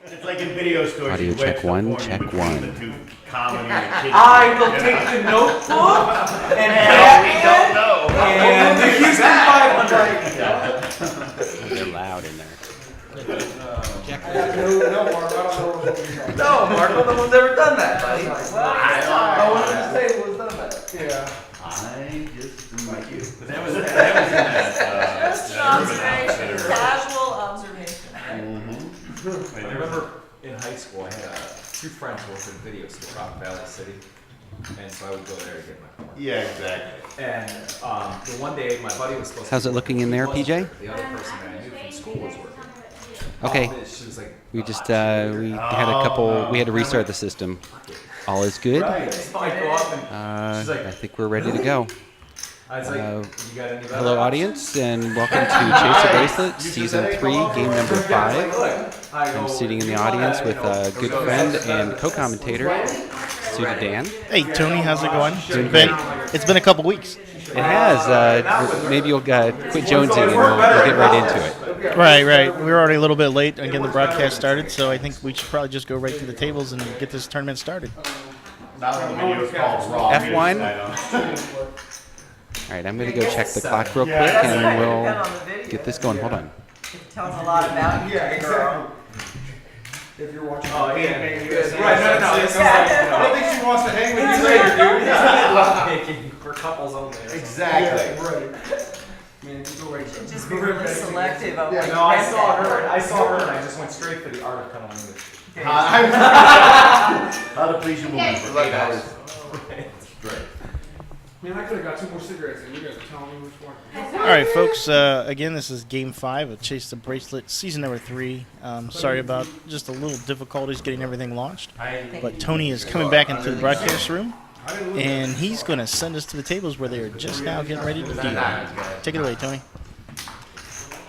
It's like in video stores. Audio check one, check one. I will take the notebook and the Houston 500. They're loud in there. No, Marco, no one's ever done that, buddy. No one at this table has done that. Yeah. I just like you. That was in that. Just an observation, casual observation. I remember in high school, I had two friends who worked in a video store out in Valley City, and so I would go there to get my car. Yeah, exactly. And the one day, my buddy was supposed to. How's it looking in there, PJ? The other person that I knew from school was working. Okay. She was like, We just we had a couple. We had to restart the system. All is good. right. So I go up and she's like, I think we're ready to go. I was like, you got any better Hello, audience, and welcome to Chase the Bracelet, Season 3, Game Number 5. I'm sitting in the audience with a good friend and co-commentator, Suda Dan. Hey, Tony, how's it going? Doing great. It's been a couple weeks. It has. Maybe you'll quit jonesing and we'll get right into it. Right. We were already a little bit late on getting the broadcast started, so I think we should probably just go right to the tables and get this tournament started. F1. All right, I'm going to go check the clock real quick and we'll get this going. Hold on. It tells a lot about you. Yeah, exactly. If you're watching, Oh, yeah. Right, no. I don't think she wants to hang with you later, dude. Making for couples only. Exactly. Yeah, right. Man, you go right to Just be really selective of what you No, I press saw that. her, and I just went straight for the art of cuddling with. How to please your woman for 8 hours straight. Man, I could have got 2 more cigarettes and you guys are telling me which one. All right, folks. Again, this is Game 5 of Chase the Bracelet, Season Number 3. Sorry about just a little difficulties getting everything launched. But Tony is coming back into the broadcast room, and he's going to send us to the tables where they are just now getting ready to deal. Take it away, Tony.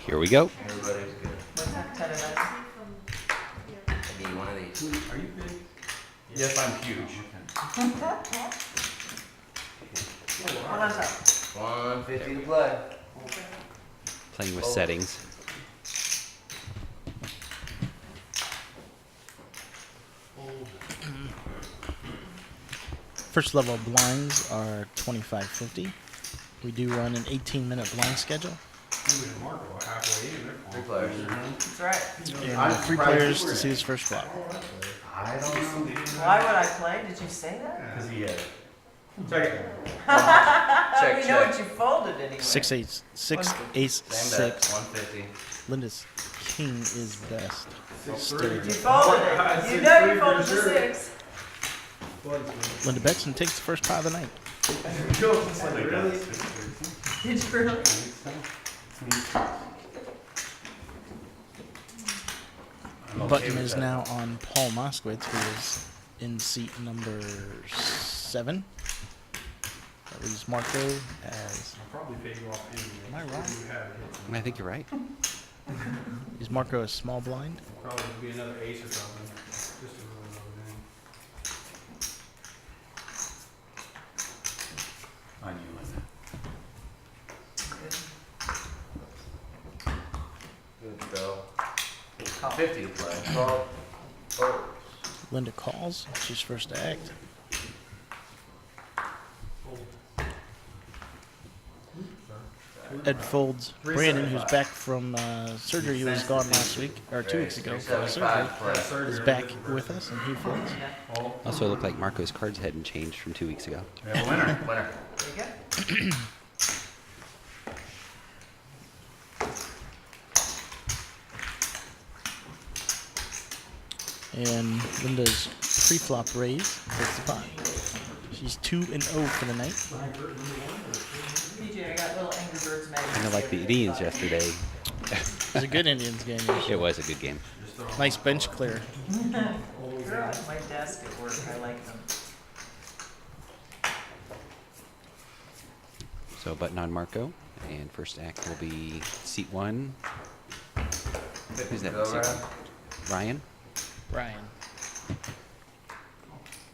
Here we go. What's that, tennis? Are you big? Yes, I'm huge. Hold on top. 150 to play. Playing with settings. First level blinds are $25.50. We do run an 18-minute blind schedule. Three players. That's right. And 3 players to see his first flop. I don't know. Why would I play? Did you say that? Because he had it. Check it. We know what you folded anyway. 6 ace, 6 ace, Same bet, 6. 150. Linda's king is best. You Still. folded it. You know you folded the 6. Linda bets and takes the first pot of the night. Did you really? Button is now on Paul Moskowitz, who is in seat number 7. That leaves Marco as. Am I wrong? I think you're right. Is Marco a small blind? Probably be another ace or something. Just a little thing. On you, Linda. Good go. 50 to play. Oh. Linda calls. She's first to act. Ed folds Brandon, who's back from surgery. He was gone last week, or 2 weeks ago for surgery. 375 play. Is back with us, and he folds. Also, it looked like Marco's cards hadn't changed from 2 weeks ago. Winner. There you go. And Linda's pre-flop raise takes the pot. She's 2-0 for the night. PJ, I got little Angry Birds Kind of magazine. like the Indians yesterday. It was a good Indians game. It was a good game. Nice bench clear. They're on my desk at work. I like them. So button on Marco, and first act will be seat 1. Who's that? Go, Seat Ryan. 1? Ryan? Ryan.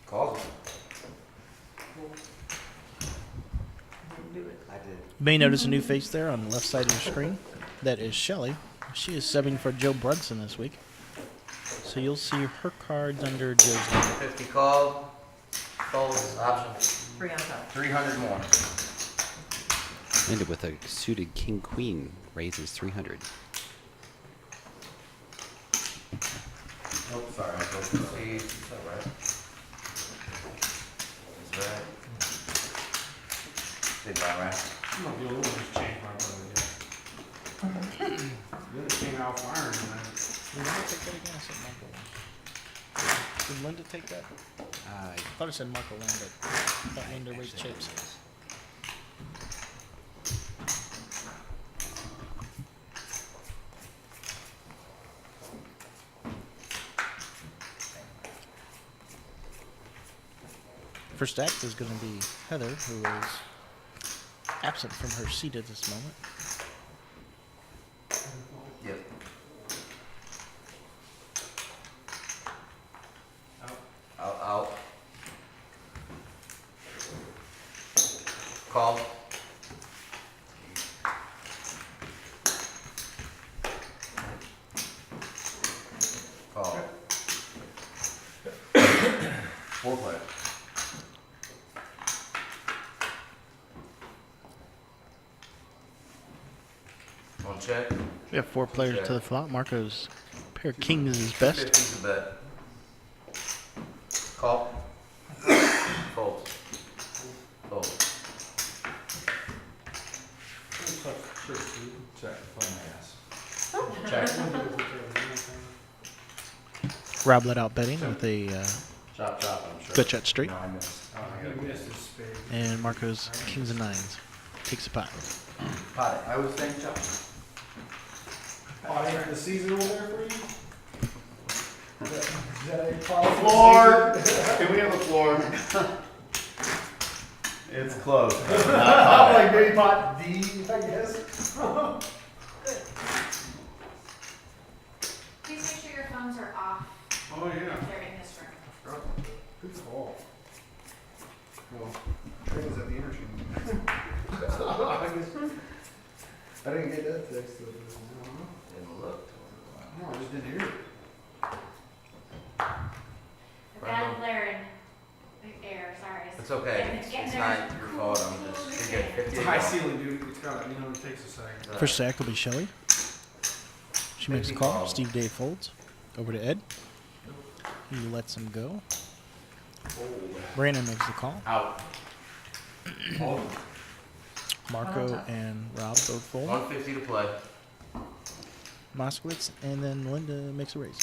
Calls. Do it. I did. You may notice a new face there on the left side of your screen. That is Shelly. She is subbing for Joe Brunson this week. So you'll see her cards under Joe's name. 50 called. Folds. Option. 3 on top. 300 more. Ended with a suited king queen, raises 300. Oh, sorry. I was See, is that right? Is right. Big buy, right? I'm not the only one who's changed my brother yet. The other came out firing, man. Did Linda take that again? I said Marco Land. Did Linda take that? I thought it said Marco Land, but I thought Linda raised chips. First act is going to be Heather, who is absent from her seat at this moment. Yep. Out. Call. Call. 4 player. One check. We have 4 players to the flop. Marco's pair of kings is best. 50's a bet. Call. Fold. Fold. Check, play my ass. Check. Rob let out betting with a Chop, I'm sure. gut shot straight. No, I missed. He missed his spade. And Marco's kings and nines. Takes a pot. Pot it. I was saying chop. Oh, they have the season over there for you? Is that a Floor! Can we have the floor? It's close. I'm like maybe pot D, I guess. Please make sure your phones are off. Oh, yeah. They're in this room. Good call. Well, train was at the interchange. I didn't get that text. Didn't look. No, I just didn't hear it. The bad glare in air, sorry. It's okay. It's not your fault. I'm just. You get 50. It's a high ceiling, dude. It's got, it takes a second. First act will be Shelly. She makes a call. Steve Dave folds. Over to Ed. He lets him go. Brandon makes the call. Out. Marco and Rob both fold. 150 to play. Moskowitz and then Linda makes a raise.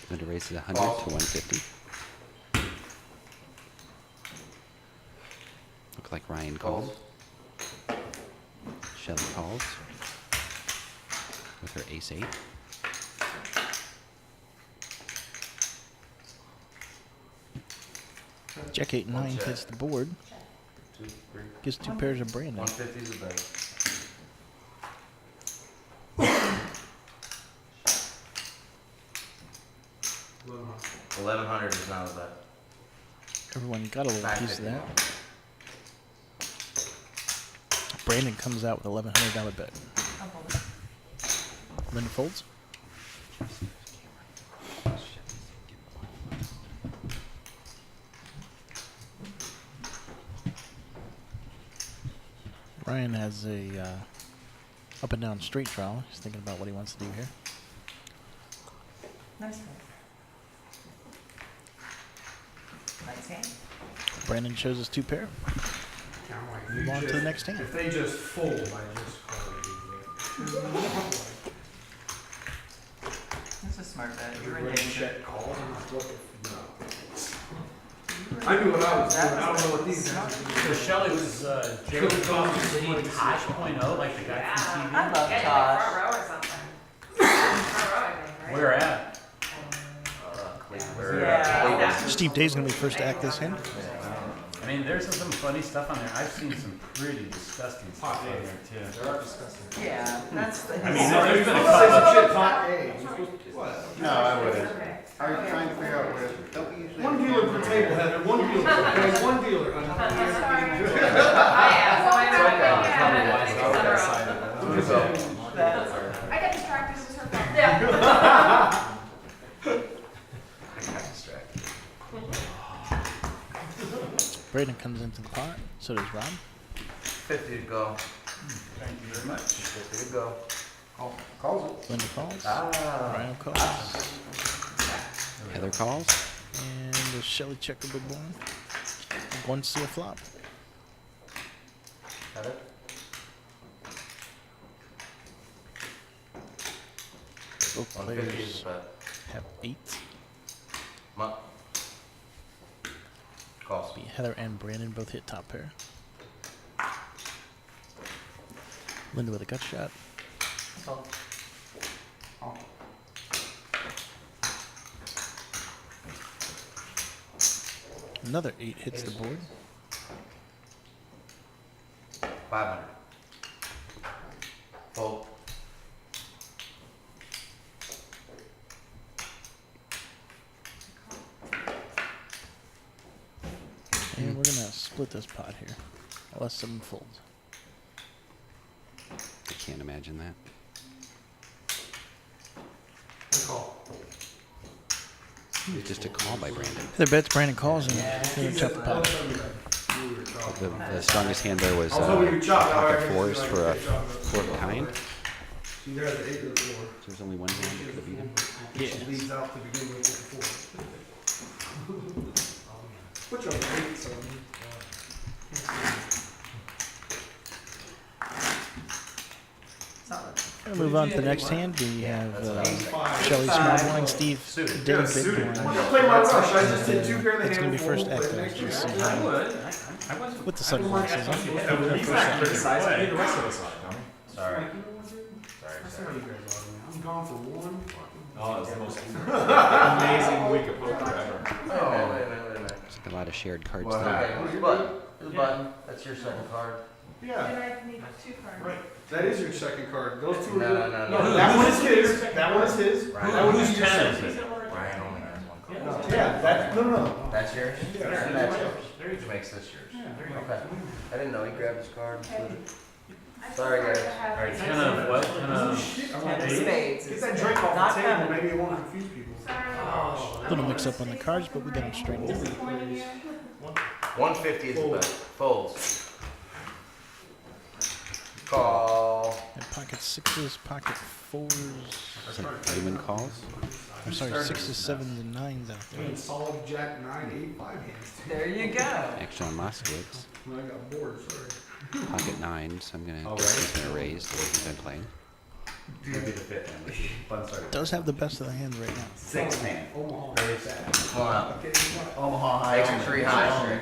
Linda raises 100 to 150. Look like Ryan calls. Shelly calls with her ace-8. Jack 8 and 9 check. hits the board. 2, 3. Gives 2 pairs of Brandon. 150's a bet. $1,100 is not a bet. Everyone got a little Back piece of 50 that. Brandon comes out with $1,100 bet. I'll hold it. Linda folds. Ryan has a up and down straight trial. He's thinking about what he wants to do here. Nice one. Nice hand. Brandon shows us 2 pair. Move on to the next hand. If they just fold, I just call it. That's a smart bet. You're in Red danger. check calls. I'm like, what if, no. I knew what I was doing. I don't know what these guys are So doing. Shelley was Jared Goff City Tosh .0, like the guy from I TV. love Yeah, like Tosh. front row or something. Front row, I think, right? Where at? Yeah. Steve Day's going to be first to act this hand. I mean, there's some funny stuff on there. I've seen some pretty disgusting stuff on there too. They are disgusting. Yeah, that's the. I mean, there's been a Say couple. some shit, pot A. No, I wouldn't. Okay. Are you trying to figure out where? Don't we usually? One dealer per table, Heather. One dealer. Okay, one dealer. Sorry. I am, so I'm not That's I get distracted, this is her fault. Yeah. Braden comes into the pot. So does Rob. 50 to go. Thank you very much. 50 to go. Calls it. Linda calls. Ah. Ryan calls. Heather calls. And does Shelly check the big blind? I'm going to see a flop. Got it? Both 150 is players the bet. have 8s. Mutt. Calls. Heather and Brandon both hit top pair. Linda with a gut shot. Another 8 hits the board. 500. Fold. And we're going to split this pot here. Unless someone folds. I can't imagine that. Call. Just a call by Brandon. Heather bets, Brandon calls, and Heather chops the pot. The strongest hand there was I was hoping you chop. pocket fours for a fourth kind. You guys are 8 to the 4. So there's only one hand that could have beat him. Yeah. Leads out to begin with the 4. Put you on 8, son. We'll move on to the next hand. We have Shelly small blind, Steve Dave big blind. I'm gonna play my rush. I just did 2 pair of the It's going to be hand. first Echo. Just see I how, would. I wasn't. with the sunglasses on. He's not criticizing me, the rest of us are, dummy. Sorry. That's how you guys are, man. I'm gone for 1. Oh, it's the most amazing week of poker ever. Oh, wait a minute. There's like a lot of shared cards Okay, there. who's the button? Who's the button? That's your second card. Yeah, And I need 2 cards. right. That is your second card. Those 2 are No, good. no, No, no. that one is his. That one is his. Right. That one is Whose yours. 10 is it? Ryan only has 1 card. Yeah, that's, no. That's yours? Yeah. And that's yours. Which makes this yours. Okay. I didn't know he grabbed his card. Sorry, guys. Alright, 10 of what? 10 of. 10 of spades. Get that drink off Not the table. coming. Maybe it won't confuse people. little mix up on the cards, but we got them straightened out. 150 is the bet. Folds. Call. And pocket 6s, pocket 4s. So Raymond calls. I'm sorry, 6s, 7s, and 9s out there. And solid jack 9, 8, 5 hands. There you go. Action on Moskowitz. I got bored, sorry. Pocket 9, so I'm going Oh, to right. he's going to raise the way he's been playing. Maybe the 5th hand. Fun start. Does have the best of the hands right now. 6th hand. Omaha. Very sad. Come on up. Omaha High. Makes it 3 high.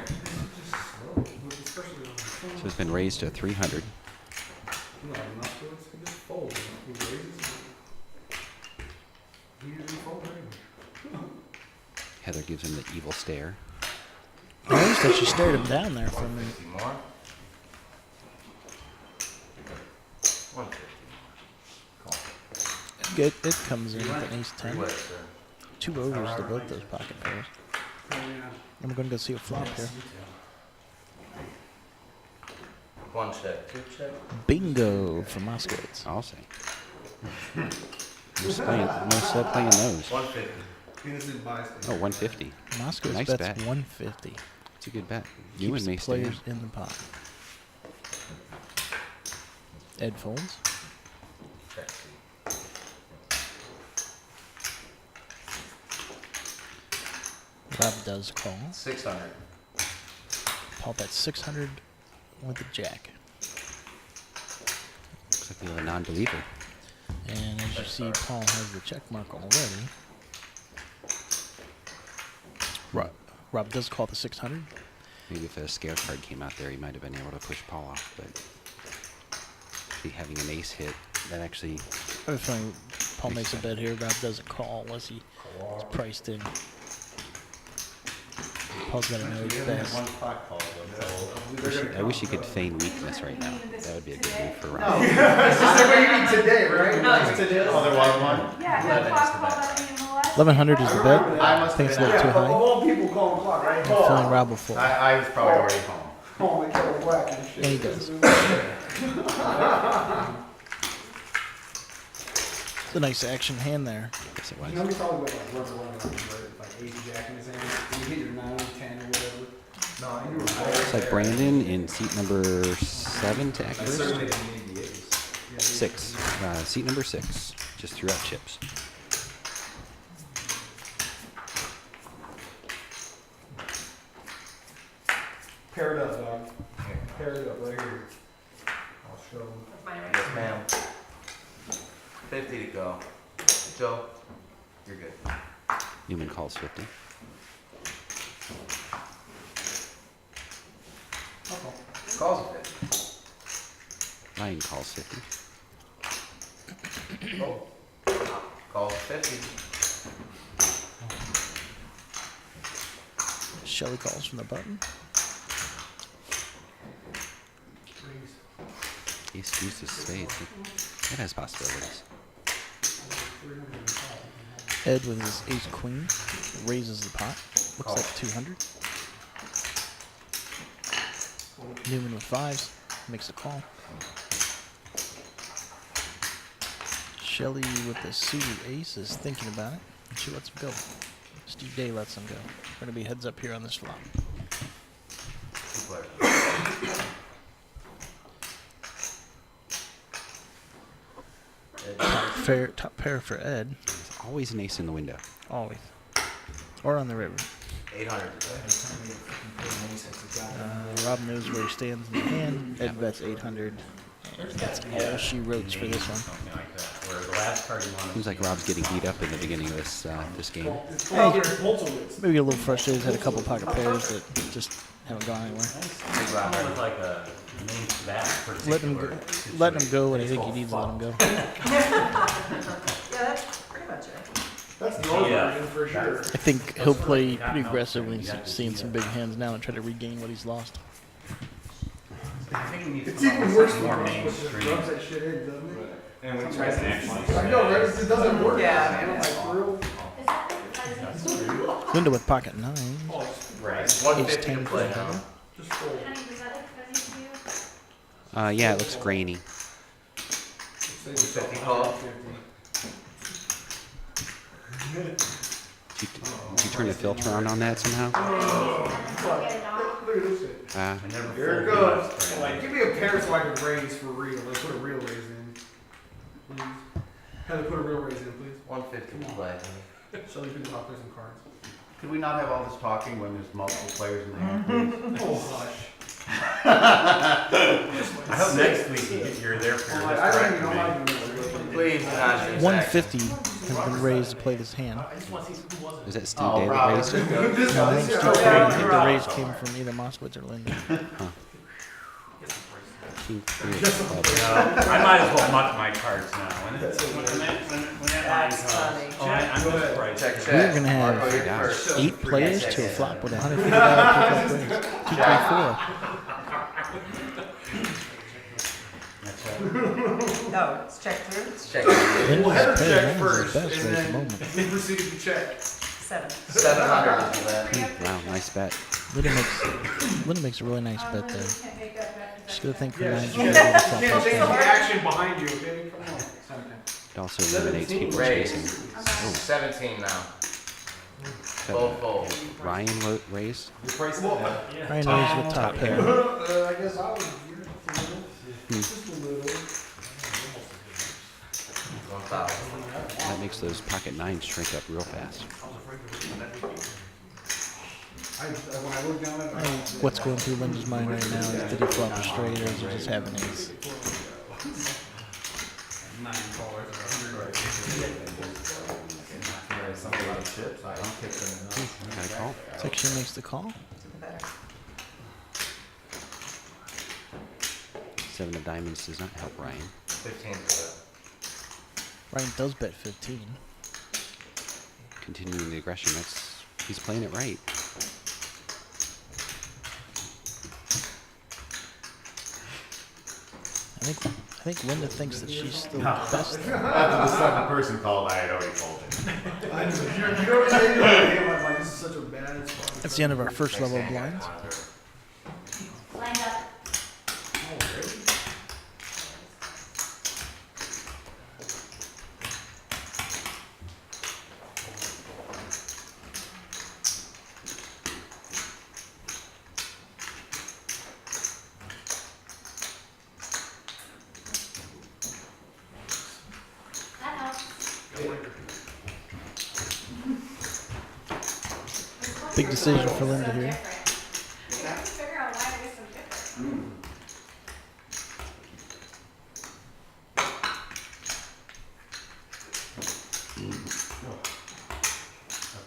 Especially on the phone. So it's been raised to 300. No, not so it's a good fold. He raises. He usually fold anyway. Heather gives him the evil stare. I noticed that she stared him down there for a minute. 150 more. 150. Good. It comes in with an ace 10. 3 whips, sir. 2 overs to both those pocket pairs. And we're going to go see a flop here. 1 check. 2 check. Bingo for Moskowitz. I'll say. No playing those. 150. Innocent bystander. Oh, 150. Moskowitz Nice bets bet. 150. It's a good bet. Keeps You and the me stay players in the pot. Ed folds. Check. Rob does call. 600. Paul bets 600 with a jack. Looks like we have a non-believer. And as you see, Paul has the check mark already. Rob does call the 600. Maybe if a scare card came out there, he might have been able to push Paul off. But be having an ace hit, that actually I have a feeling Paul makes a bet here. Rob doesn't call unless he is priced in. Paul's got to know his best. I wish he could feign weakness right now. That would be a good move for Rob. It's just like what you need today, right? No, today. Oh, there was one? Yeah, no clock called that in the last. 1100 is the bet. I must I think it's a have little been too Of high. all people calling clock, right? I'm feeling Rob will fold. I was probably already home. Oh, my God, whack and shit. And he does. It's a nice action hand there. Yes, it You know, was. we probably went like rubber running on the right, like ace jack in his hand. And you hit your 9, 10, or whatever. No, you were Looks like Brandon in seat number 7 to act I first. certainly didn't need the ace. 6. Seat number 6. Just threw out chips. Pair it up, dog. Pair it up right here. I'll show him. Mine right Yes, ma'am. 50 to go. Joe, you're good. Newman calls 50. Calls it 50. Ryan calls 50. Oh. Calls 50. Shelly calls from the button. Ace deuce of spades. It has possibilities. Ed with his ace queen raises the pot. Looks like 200. Newman with 5s makes a call. Shelly with the suited ace is thinking about it, and she lets him go. Steve Day lets him go. We're going to be heads up here on this flop. Two players. Top pair for Ed, There's always an ace in the window. always. Or on the river. 800 today. Rob knows where he stands in the hand. Ed bets 800. That's all she wrote for this one. Something like that, where the last card you want to. Seems like Rob's getting beat up in the beginning of this game. It's called Poltergeist. Maybe a little frustrated. Had a couple pocket pairs that just haven't gone anywhere. Big round. Kind of like a main bat Let him go. Let him go when I think he needs to let him go. Yeah, that's pretty much it. That's the old Yeah. version for sure. I think he'll play pretty aggressive when he's seeing some big hands now and try to regain what he's lost. I think we need to It's come up even with worse something when more Rob just mainstream. rubs that shit in, doesn't it? And when he tries to actually. I know, right? It doesn't work. Yeah, man. man, Like, it's for real. Is that the fuzzy? Linda with pocket 9. Right. Ace 150 10 to for play the now. header. Just fold. Honey, was that like fuzzy to you? Yeah, it looks grainy. 50 call. Did you turn the filter on that somehow? Get it on. Look at this shit. I never Here it fold goes. the last Like, card. give me a pair so I can raise for real. Like, put a real raise in. Please. Heather, put a real raise in, please. 150 to play. Shelly, you can talk through some cards. Could we not have all this talking when there's multiple players in the hand, please? Oh, hush. I hope next week you're there for your I don't even know hysterectomy. how to do this. Please, not 150 has been raised to play this hand. Is that Steve Oh, Day that Rob. raised it? No, I think Steve Day, I think the raise came from either Moskowitz or Linda. King three of No, clubs. I might as well muck my cards now. When that line That's comes, funny. oh, I'm surprised. Check, check. We're gonna have Marco, you're first. 8 players to a flop with $150 pickup raise. 2, 3, 4. That's right. No, it's check through. Let's check. Linda's Heather pair check nine is first, the best and right at the then moment. we proceed to check. 7. 700 is the bet. Wow, nice bet. Linda makes a really nice bet there. Can't make that bet. She's gonna think for Yeah, 9 you to can't be able to flop change this the down. action behind you, okay? Come on. It also eliminates people Raise. chasing. 17 now. So, Full fold. Ryan raised. Your price is that. Ryan raised with top pair. I guess I was just a little. 1,000. That makes those pocket 9s shrink up real fast. When I look down at What's going through Linda's mind right now is did he flop a straight or is he just having ace? Got a call. Section makes the call. Better. 7 of diamonds does not help Ryan. 15 to bet. Ryan does bet 15. Continuing the aggression. He's playing it right. I think Linda thinks that she's still the best. After the second person called, I had already folded. I know, you know what I'm saying? I'm like, this is such a bad spot. That's the end of our first level of blinds. Lined up. Big decision for Linda here. Figure out why it was so different.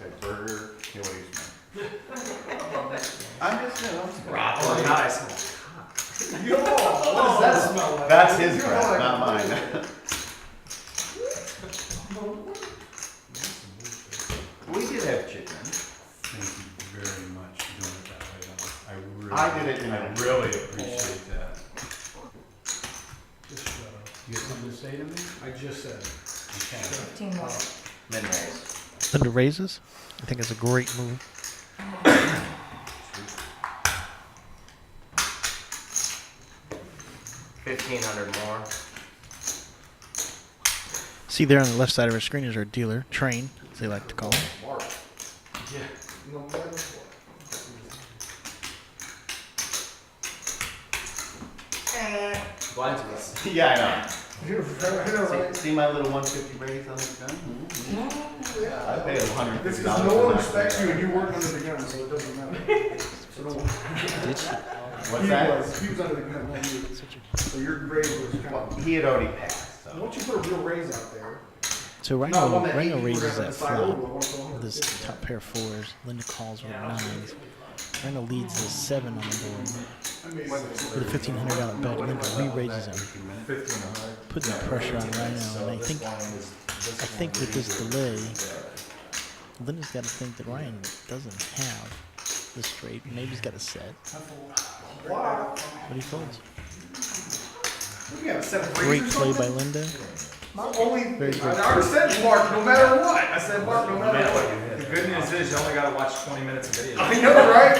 Okay, burger, okay, what do you smell? I'm just, Oh, God, I smell. Yo, what does that smell like? That's his breath, not mine. We did have chicken. Thank you very much for doing it that way, though. I did it in I a- really appreciate that. Just shut up. You have something to say to me? I just said. Okay. 15 more. Mid-raise. Linda raises. I think it's a great move. $1,500 more. See there on the left side of our screen is our dealer, Train, as they like to call him. Mark. Yeah. No matter what. Blinds us. Yeah, I know. You're right. See my little 150 raise on this gun? I paid $150. It's because no one respects you and you work under the gun, so it doesn't matter. So don't. Did she? What's that? He was under the gun, not you. So your grade was kind Well, of. he had already passed, Why so. don't you put a real raise out there? So Not one that Rhino you raises were gonna that decide, flop oh, I want to go with this 150. top pair of fours. Linda calls with nines. Rhino leads the 7 on the board. With a $1,500 bet, Linda re-raises him, 1,500. putting the pressure on Rhino. And I think with this delay, Linda's got to think that Ryan doesn't have the straight. Maybe he's got a set, Wow. but he folds. We got a set of Great raises or play by something? Linda. Only, Very good. I already said Mark, no matter what. I said Mark, no matter what. The good news is you only gotta watch 20 minutes of video. I know, right?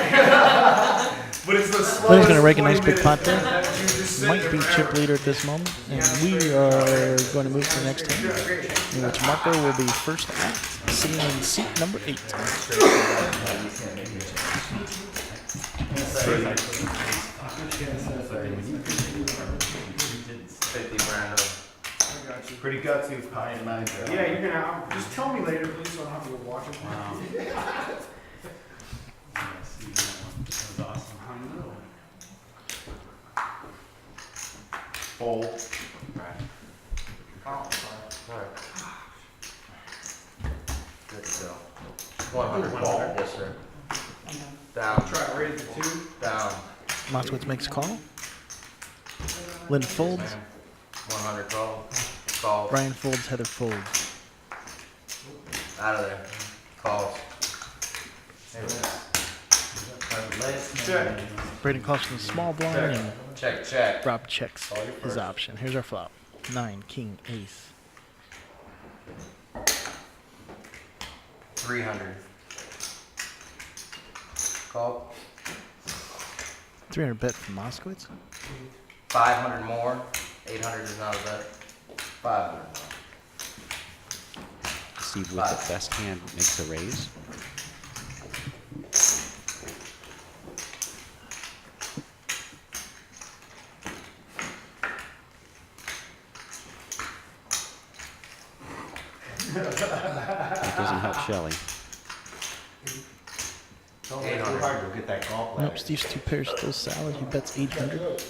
But it's the slowest. Linda's gonna rake a nice 20 big pot minutes there. that you just sit Might there be forever. chip leader at this moment, and we are going to move to the next hand, in which Marco will be first at, sitting in seat number 8. Pretty gutsy, pie and nine. Yeah, you're gonna, just tell me later, please, so I don't have to go watch it. Wow. Yeah, see that one. That was awesome. I know. Fold. Alright. Good to go. 100 ball. Yes, sir. Down. Try raise the 2. Down. Moskowitz makes a call. Linda folds. 100 call. Call. Ryan folds. Heather folds. Out of there. Calls. Check. Braden calls from the small blind, and Check, check. Rob checks his option. Here's our flop. 9, king, ace. 300. Call. 300 bet from Moskowitz. 500 more. 800 is not a bet. 500 more. Steve with the best hand makes a raise. It doesn't help Shelley. Don't make it too hard, you'll get that golf bladder. Nope, Steve's 2 pairs still solid. He bets 800.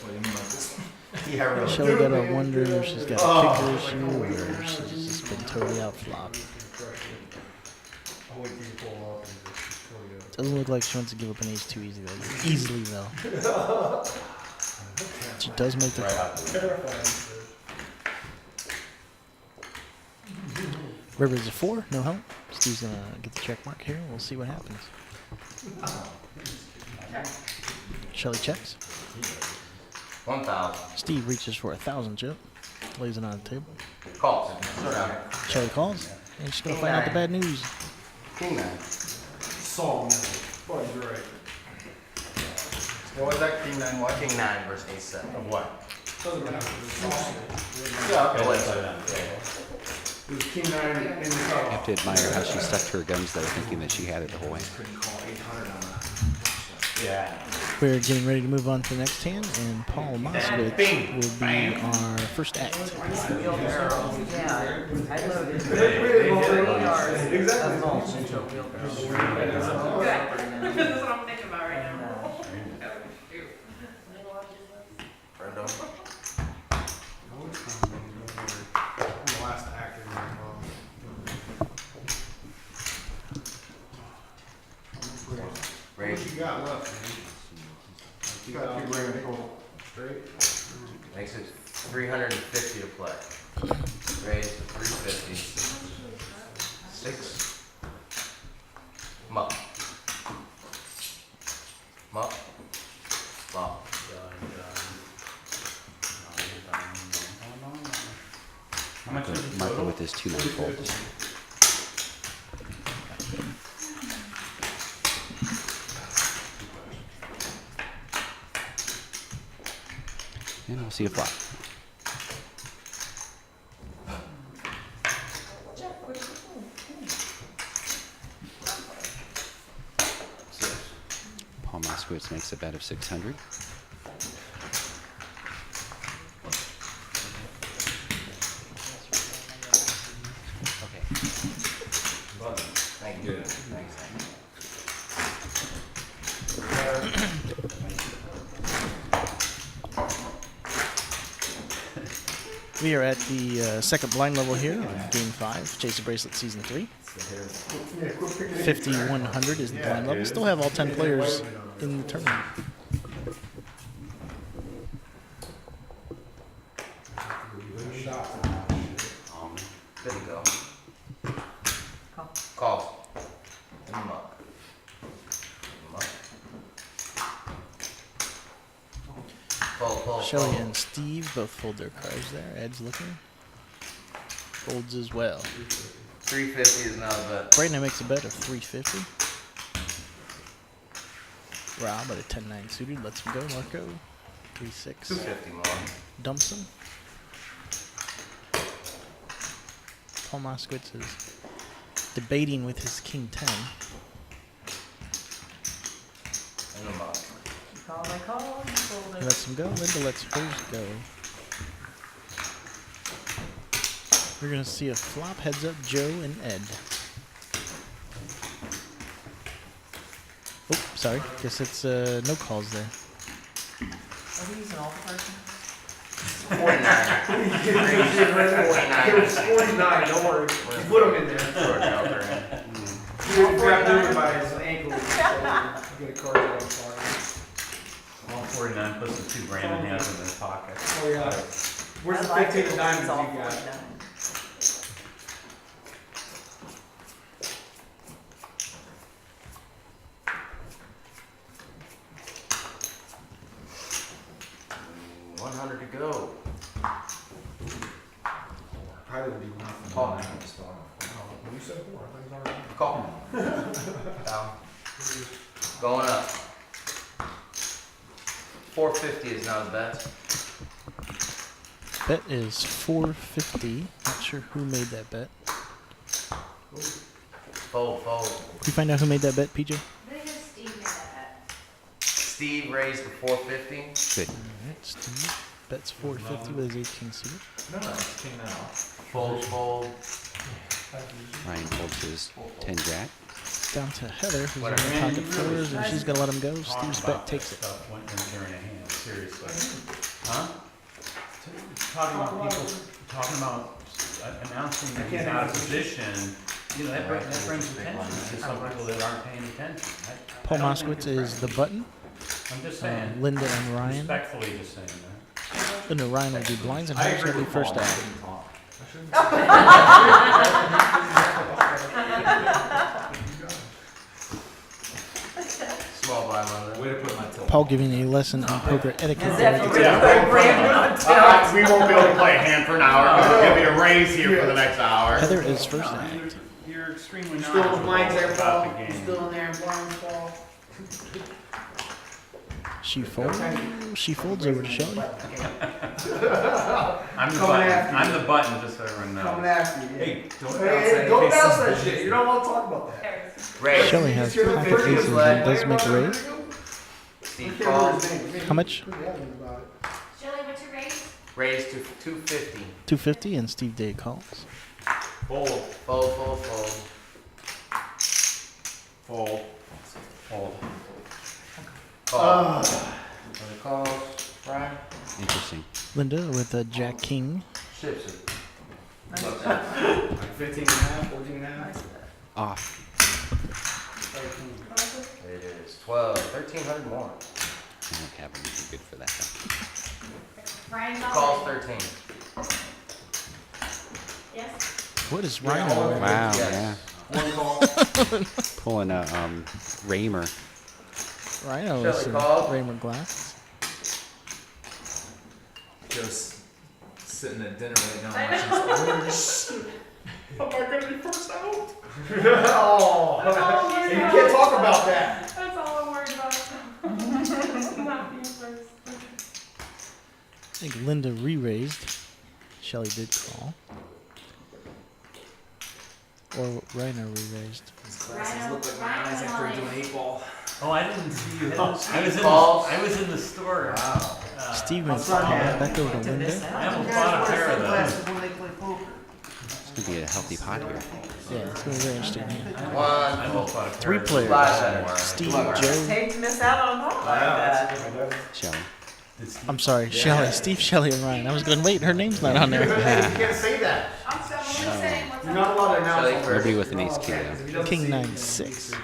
Yeah, really. Shelly got a wonder if she's got a kicker issue or she's just been totally out flopped. I'll wait till you pull up and just tell you. Doesn't look like she wants to give up an ace too easily though. She does make the River's a 4, no help. Steve's gonna get the check mark here. We'll see what happens. Shelly checks. 1,000. Steve reaches for 1,000 chip. Lays it on the table. Calls. Down. Shelly calls. And she's gonna find out the bad news. King 9. Saw me. Boy, you're right. What was that, king nine what? King 9 versus ace 7. Of what? Doesn't matter. Yeah, Go okay. ahead. It was king 9 in the I cutoff. have to admire how she stuck to her guns there, thinking that she had it the whole way. Yeah. We're getting ready to move on to the next hand, and Paul Moskowitz will be our first act. Yeah, I loaded They- 3 yards Exactly. of mulch into a wheelbarrow. Raise. What you got left? You got 2 grand total. Straight? Makes it 350 to play. Raise to 350. 6. Muck. Muck. Flop. How much is the Marco total? with his 2 9-fold. And we'll see a flop. Paul Moskowitz makes a bet of 600. Okay. Thank you. Thanks. We are at the second blind level here on Game 5, Chase the Bracelet Season 3. 5,100 is the blind level. Still have all 10 players in the tournament. Good to go. Call. And muck. Muck. Fold. Shelly and Steve both fold their cards there. Ed's looking. Folds as well. 350 is not a bet. Brayden makes a bet of 350. Rob at a 10-9 suited lets him go. Marco, 3-6. 250 more. Dumps him. Paul Moskowitz is debating with his King 10. And a muck. Call my call. Fold He it. lets him go. Linda lets hers go. We're going to see a flop heads up Joe and Ed. Oh, sorry. Guess it's no calls there. Are we using all the cards? 49. It was 49, don't worry. You put them in there. Short joker. You grabbed him by his ankle. So you get a card out of the All 49 plus the 2 grand he has in his pocket. Oh, yeah. Where's the I like 15 it of when diamonds it's you all got? 49. Mm, 100 to go. Probably would be one. Call. You said 4. I think it's already. Call. Down. Going up. 450 is not a bet. Bet is 450. Not sure who made that bet. Fold. Can you find out who made that bet, PJ? I think it's Steve made that. Steve raised to 450. Good. Alright, Steve. Bets 450 with his 18 suited. No, it's king now. Fold. Ryan folds his 10 jack. Down to Heather, who's in Whatever. the pocket fours, and she's going to let him go. Talk Steve's about bet takes that it. stuff when they're in a hand, seriously. Huh? Talking about people, talking about announcing that he's out of position, you know, that brings attention to some people that aren't paying attention. Paul Moskowitz is the button. I'm just saying, Linda and Ryan. respectfully just saying that. Linda and Ryan will be blinds, and I Heather's agree going to be with first Paul. out. Small blind Linda. Way to put my tilt. Paul giving a lesson on poker etiquette. As there. if you were to put Brandon on tilt. We won't be able to play a hand for an hour. We'll give you a raise here for the next hour. Heather is first act. You're extremely Still in knowledgeable blinds there, about Paul. the You game. still in there, blinds, Paul. She folds. She folds over to Shelly. I'm the Coming button, after I'm you. the button, just so everyone Coming knows. after you. Yeah. Hey, don't Hey, bounce hey, don't that bounce face. that shit. You don't want to talk about that. Raise. Shelly has You're the pocket first aces one. and does make a raise. Steve I can't remember calls. his name. How much? Pretty adamant about it. Shelly, what's your raise? Raise to 250. 250, and Steve Day calls. Fold. Fold. Fold. Fold. Call. Calls. Brian. Interesting. Linda with a Jack King. Ships it. Nice Look. bet. 15 and a half, 14 and a half. Nice bet. Off. There It's 12, 1,300 more. I don't have anything good for that. Ryan's Calls all 13. Yes? What is Rhino? Wow, Yes. One call. Pulling a Raymer. Rhino Shall with we some call? Raymer glasses. Just sitting at dinner right now I know. watching Am I gonna be first out? Oh, That's all I'm worried and you about. can't talk about that. That's all I'm worried about. Not being first. I think Linda re-raised. Shelly did call. Or Rhino re-raised. These glasses look like my eyes after doing 8-ball. Oh, I didn't see you. I was in the store. Wow. Steve went back over to Linda. I almost bought a pair of those. It's gonna be a healthy pot here. Yeah, it's going to be very interesting here. I One. almost bought a pair 3 of players. Flash. Steve, Flash. Joe. Hate to miss out on a moment like that. Shelly. those. I'm sorry, Shelly. Steve, Shelly, and Ryan. I was going, wait, her name's not on there. You can't say that. I'm just saying what's You're not allowed to announce. Shelley all first. Nobody with an ace king though. King 9-6.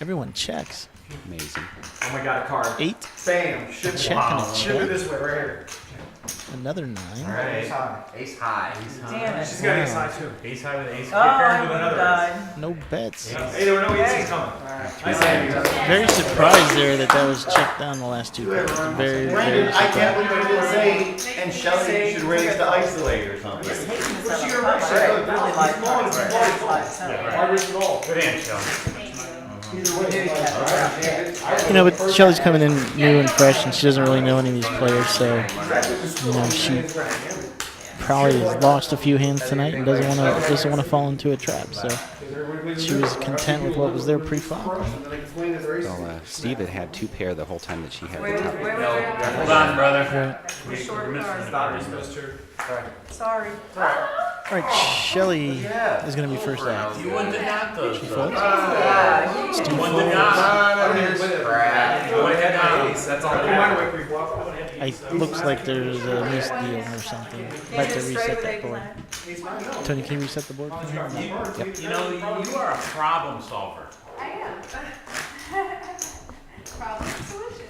Everyone checks. Amazing. Oh my god, a card. 8. Bam. Ship Check and a Ship it check. this way, right here. Another 9. Right. Ace high. Damn it. She's got ace high too. Ace high with ace. Oh, I would have died. No bets. Hey, there were no aces coming. Nice hand. Very surprised there that was checked down the last 2 pairs. Very, very Brandon, I can't surprised. believe I didn't say, and Shelly, you should raise to isolate or something. Just hate to miss What's out your on a moment. ratio? I really like Come on, cards. come on, Very come on. like so. Why risk it all? Good hand, Shelley. Either way. You know, but Shelly's coming in new and fresh, and she doesn't really know any of these players, so you know she probably has lost a few hands tonight and doesn't want to fall into a trap. So she was content with what was there pre-flop. Well, Steve had 2 pair the whole time that she had Wait, the wait, top. wait, wait. Hold on, brother. We're short We're missing cards. the card. Sorry. All right, Shelly is going to be first out. You wouldn't have had those. She though. folds. You wouldn't have got Crap. Go ahead and ace. That's all that matters. It looks like there's a misdeal or something. Might have to reset that board. Tony, can you reset the board for me? You know, you are a problem solver. I am. Problem solution.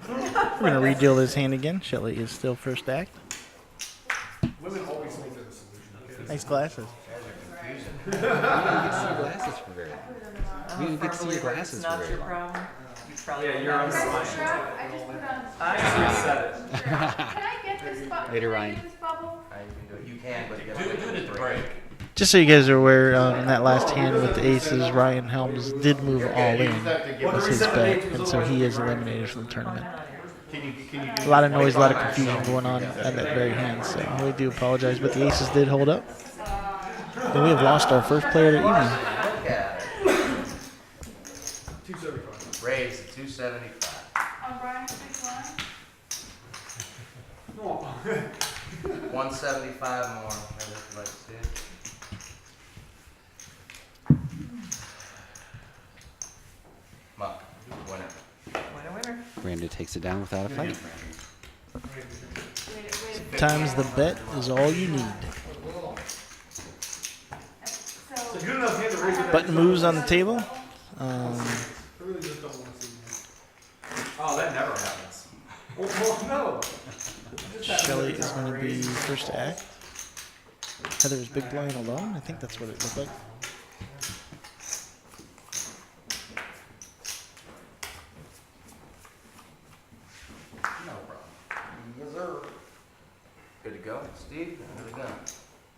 We're going to redeal this hand again. Shelly is still first act. Women always think they're the solution. Nice glasses. You didn't get to see your glasses for very long. You didn't get to see your glasses It's for not very your long. problem. You probably Yeah, you're on the Press line. the strap. I just put on. I Reset it. Can I get this bubble? Later, Can I Ryan. get this bubble? You can, but you Do gotta wait it till at the break. Just so you guys are aware, in that last hand with the aces, Ryan Helms did move all in. Was his bet, and so he is eliminated from the tournament. A lot of noise, a lot of confusion going on at that very hand, so we do apologize, but the aces did hold up. And we have lost our first player of the evening. Look at it. 275. Raise to 275. On Brian's big line? 175 more. Maybe if you'd like to see it. Come on. Winner. Winner, winner. Brandon takes it down without a fight. Sometimes the bet is all you need. So, Good enough hand to raise it. Button moves on the table. I really just don't want to see Oh, that never happens. that. Well, no. Shelly is going to be first to act. Heather is big blind alone. I think that's what it looked like. No problem. Yes, sir. Good to go. Steve, good to go.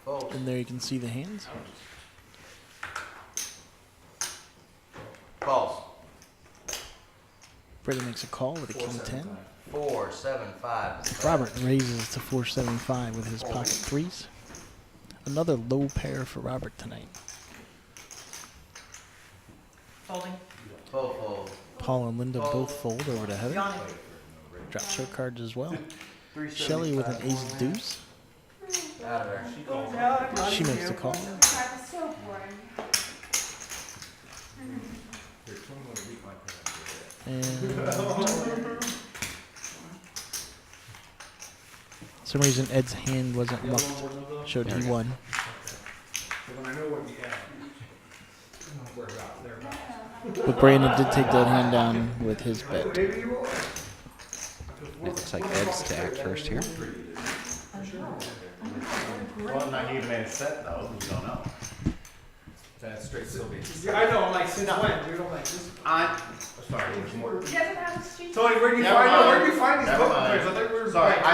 Fold. And there you can see the hands. Calls. Freddie makes a call with a king 10. 4, 7, 5. Robert raises to 475 with his pocket threes. Another low pair for Robert tonight. Folding. Fold, fold. Paul and Linda both fold over to Heather. Johnny. Drops her cards as well. Shelly with an ace deuce. Out of there. She makes the call. crap is so boring. And for some reason Ed's hand wasn't mucked. Showed he won. When I know what you have. But Brandon did take that hand down with his bet. Maybe you will. It looks like Ed's to act first here. Well, not even made a set though, you don't know. That's straight Sylvia. Yeah, I know. I'm like, since when, dude? I'm like, this. Sorry, there's more. He doesn't have a sheet. Tony, where do you Never find? mind. Where do you find these Never poker mind. players? I thought we were. Sorry, like, I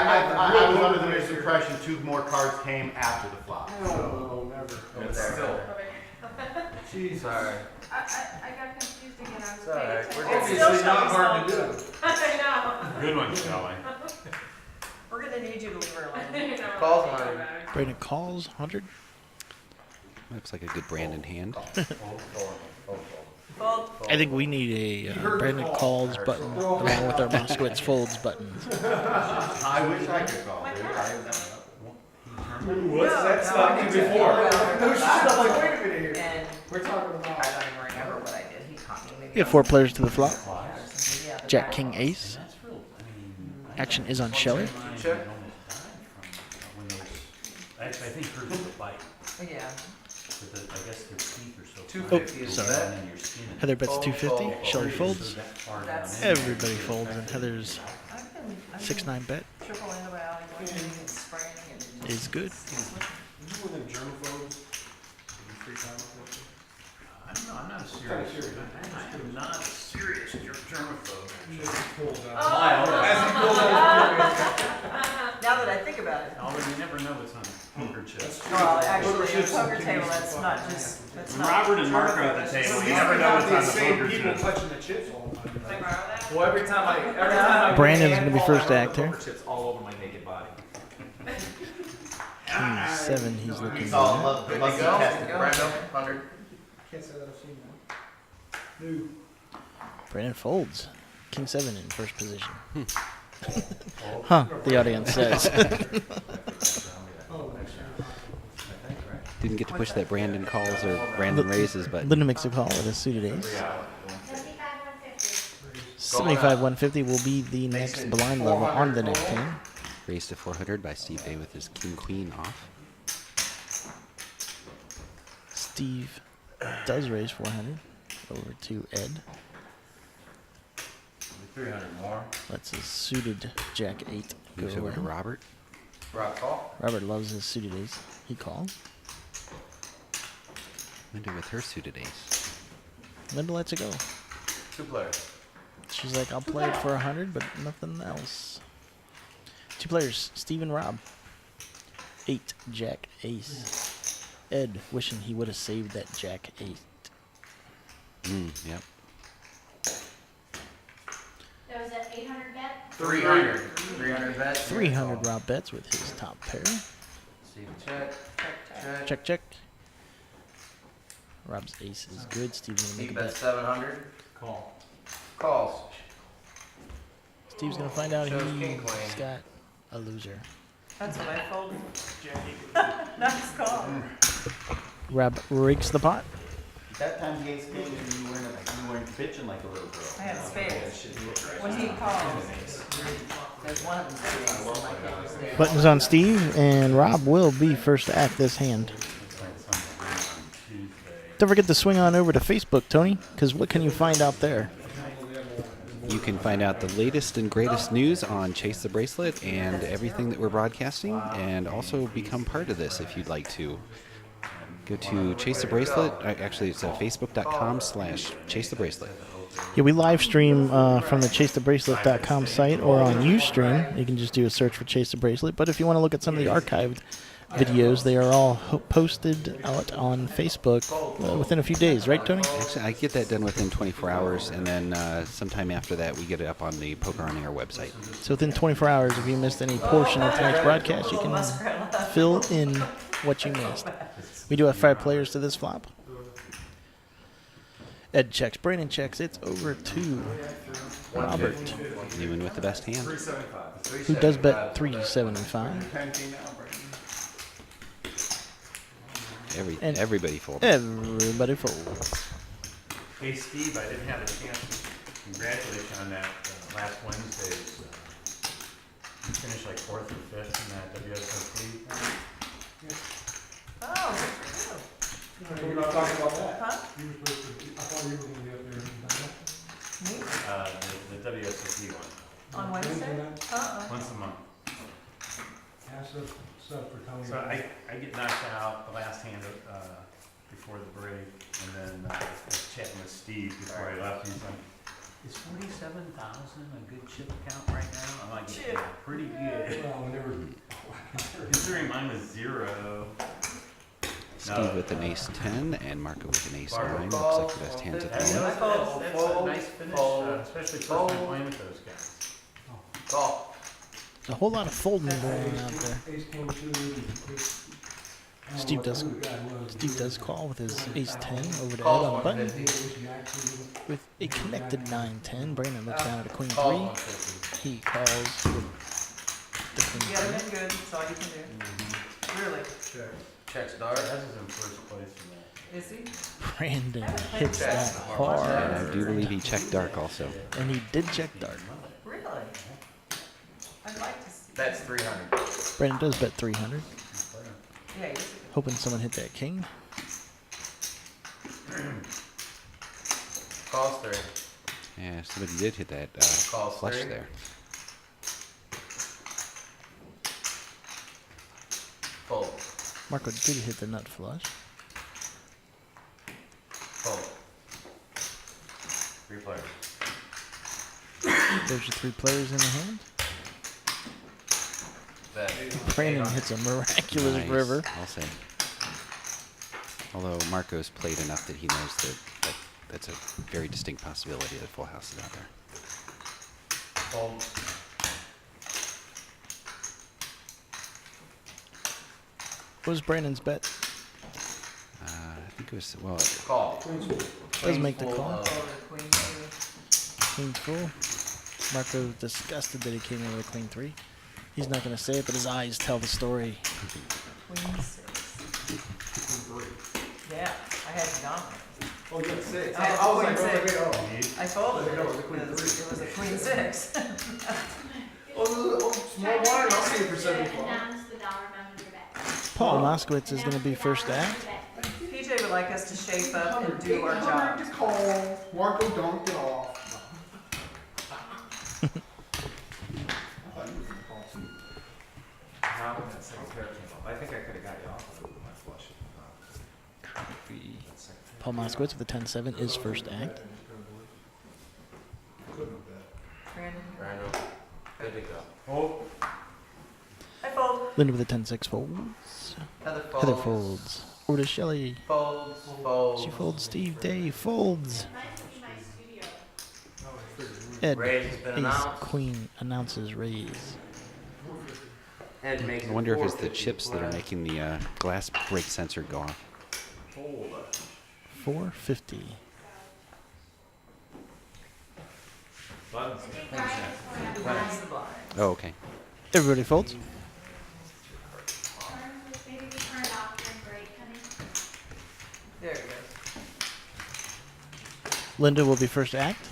was real under the poker players. misimpression 2 more cards came after the flop. No, never. It's still. Jeez. Sorry. I got confused again. I was It's all right. paying We're attention. Obviously not hard to do. I know. Good one, Shelley. We're gonna need you to leave her alone. I know. Calls I'll take on it back. Brandon calls 100. Looks like a good Brandon hand. Fold. I think we need a Brandon calls button along with our Moskowitz folds button. I wish I could call, dude. What's that stopped you before? No shit. I'm like, wait a minute here. And We're talking I about. don't even remember what I did. He caught me. Maybe We have 4 players to the flop. Yeah, the Jack, guy- King, Ace. That's real, I mean. Action is on Shelley. Check. I think hers is a bite, Yeah. but I guess their teeth are so. 250 is sorry. bet. In your skin. Heather bets Fold, 250. fold, Shelley fold. folds. That's- Everybody folds, and Heather's I've been 6-9 bet triple antibiotic and spraying and is good. You were the germaphobes. Free time up there. I'm not a serious, I am not a serious germaphobe. As he pulls out now that I think about it. Although you never know what's on a poker chip. Well, actually, a poker table, that's not just, that's not. Robert and Mark are at the table, you These never are know not what's the on the same poker people chip. touching the chips all the time. Can I borrow that? Well, every time I Brandon's hand gonna be ball, first I to rub act the here. poker chips all over my naked body. King 7, he's looking It's all at. love, Good love to to go. test it. Brando, 100. Can't say that I've seen that. New. Brandon folds. King 7 in first position. Huh, the audience says. Oh, next year. Didn't get to push that Brandon calls or Brandon raises button. Linda makes a call with a suited ace. 75 150 will be the next blind level on the next hand. Raised to 400 by Steve A with his King Queen off. Steve does raise 400 over to Ed. 300 more. Lets his suited Jack 8 go Moves over away. to Robert. Rock call. Robert loves his suited ace. He calls. Linda with her suited ace. Linda lets it go. 2 players. She's like, I'll play it for 100, but nothing else. 2 players, Steve and Rob. 8, Jack, Ace. Ed wishing he would have saved that Jack 8. Yep. That was at 800 bet? 300. 300 bet. 300 Rob bets with his top pair. Steve check. Check. Check, check. Rob's ace is good. Steve's going to make Steve a bet bet. 700. Call. Calls. Steve's going to find out Shows king, he's queen. got a loser. That's what I folded. Nice call. Rob rakes the pot. That time the ace came and you weren't bitching like a little girl. I had spades. When he calls, there's one of them spades, so I can't mistake. Buttons on Steve, and Rob will be first to act this hand. Don't forget to swing on over to Facebook, Tony, because what can you find out there? You can find out the latest and greatest news on Chase the Bracelet and everything that we're broadcasting, and also become part of this if you'd like to. Go to Chase the Bracelet. Actually, it's facebook.com/Chase the Bracelet. Yeah, we live stream from the ChaseTheBracelet.com site or on Ustream. You can just do a search for Chase the Bracelet. But if you want to look at some of the archived videos, they are all posted out on Facebook within a few days, right, Tony? Actually, I get that done within 24 hours, and then sometime after that, we get it up on the Poker on Air website. So within 24 hours, if you missed any portion of tonight's broadcast, you can fill in what you missed. We do have 5 players to this flop. Ed checks, Brandon checks. It's over to Robert, Anyone with the best hand. 375. who does bet 375. And- Everybody folded. Everybody folds. Hey, Steve, I didn't have a chance to congratulate you on that last Wednesday's. You finished like 4th or 5th in that WSOP. Oh, good for you. We're not talking about that. Huh? You were supposed to, I thought you were going to be up there. the WSOP one, On Wednesday? once a month. Ask us stuff for Tony. So I get knocked out the last hand before the break, and then I was chatting with Steve before I left. He's like, "Is 47,000 a good chip count right now?" I'm like, "Yeah, pretty good." Well, whenever. Considering mine was 0. Steve with an ace 10 and Marco with an ace Marco 9. calls, Looks like the best hands at the That's, moment. that's a nice finish, especially first time playing with those guys. Call. A whole lot of folding going on out there. Ace came through. Steve does call with his ace 10 over to Ed Calls on the button 150. with a connected 9-10. Brandon looks down at a queen Calls 3. 150. He calls with the You queen got 3. him in good, that's all you can do. Really? Checks dart. That's in first place in that. Is he? Brandon hits that And hard. I do believe he checked dark also. And he did check dark. Really? I'd like to see. That's 300. Brandon does bet 300. Yeah, he's Hoping someone hit that king. Calls 3. Yeah, somebody did hit that Calls flush 3. there. Fold. Marco did hit the nut flush. Fold. 3 players. There's your 3 players in the hand. Bet. Brandon hits a miraculous Nice, river. I'll say. Although Marco's played enough that he knows that that's a very distinct possibility that full house is out there. Fold. What was Brandon's bet? I think it was, well, Call. Does make the Full call. of- over the queen too. Queen full. Marco disgusted that he came in with a queen 3. He's not going to say it, but his eyes tell the story. Queen 6. Yeah, I had you dominated. Oh, you got 6. I had I was queen like, six. oh. I folded No, it it was a queen because three. it was a queen 6. Oh, small blind, I'll see it for 75. Announce the dollar amount of your bet. Paul Moskowitz is going to be Announce the dollar first amount act. of your bet. PJ would like us to shape up and do our job. to call. Marco, don't get off. Now when that second pair came up, I think I could have got you off of it with my flush. That second pair. Paul Moskowitz with the 10-7 is first act. Brandon? Randall. Good to go. Oh, I fold. Linda with the 10-6 folds. Heather folds. Heather folds. Over to Shelley. Folds. Folds. She folds. Steve Day folds. Nice to see my studio. Ed, Raise has been ace, announced. queen announces raise. Ed makes I it wonder if it's the 450 chips that are flat. making the glass break sensor go off. Fold. 450. Buttons. That's the blind. Oh, okay. Everybody folds. Maybe we turn it off during break, honey. There it goes. Linda will be first act.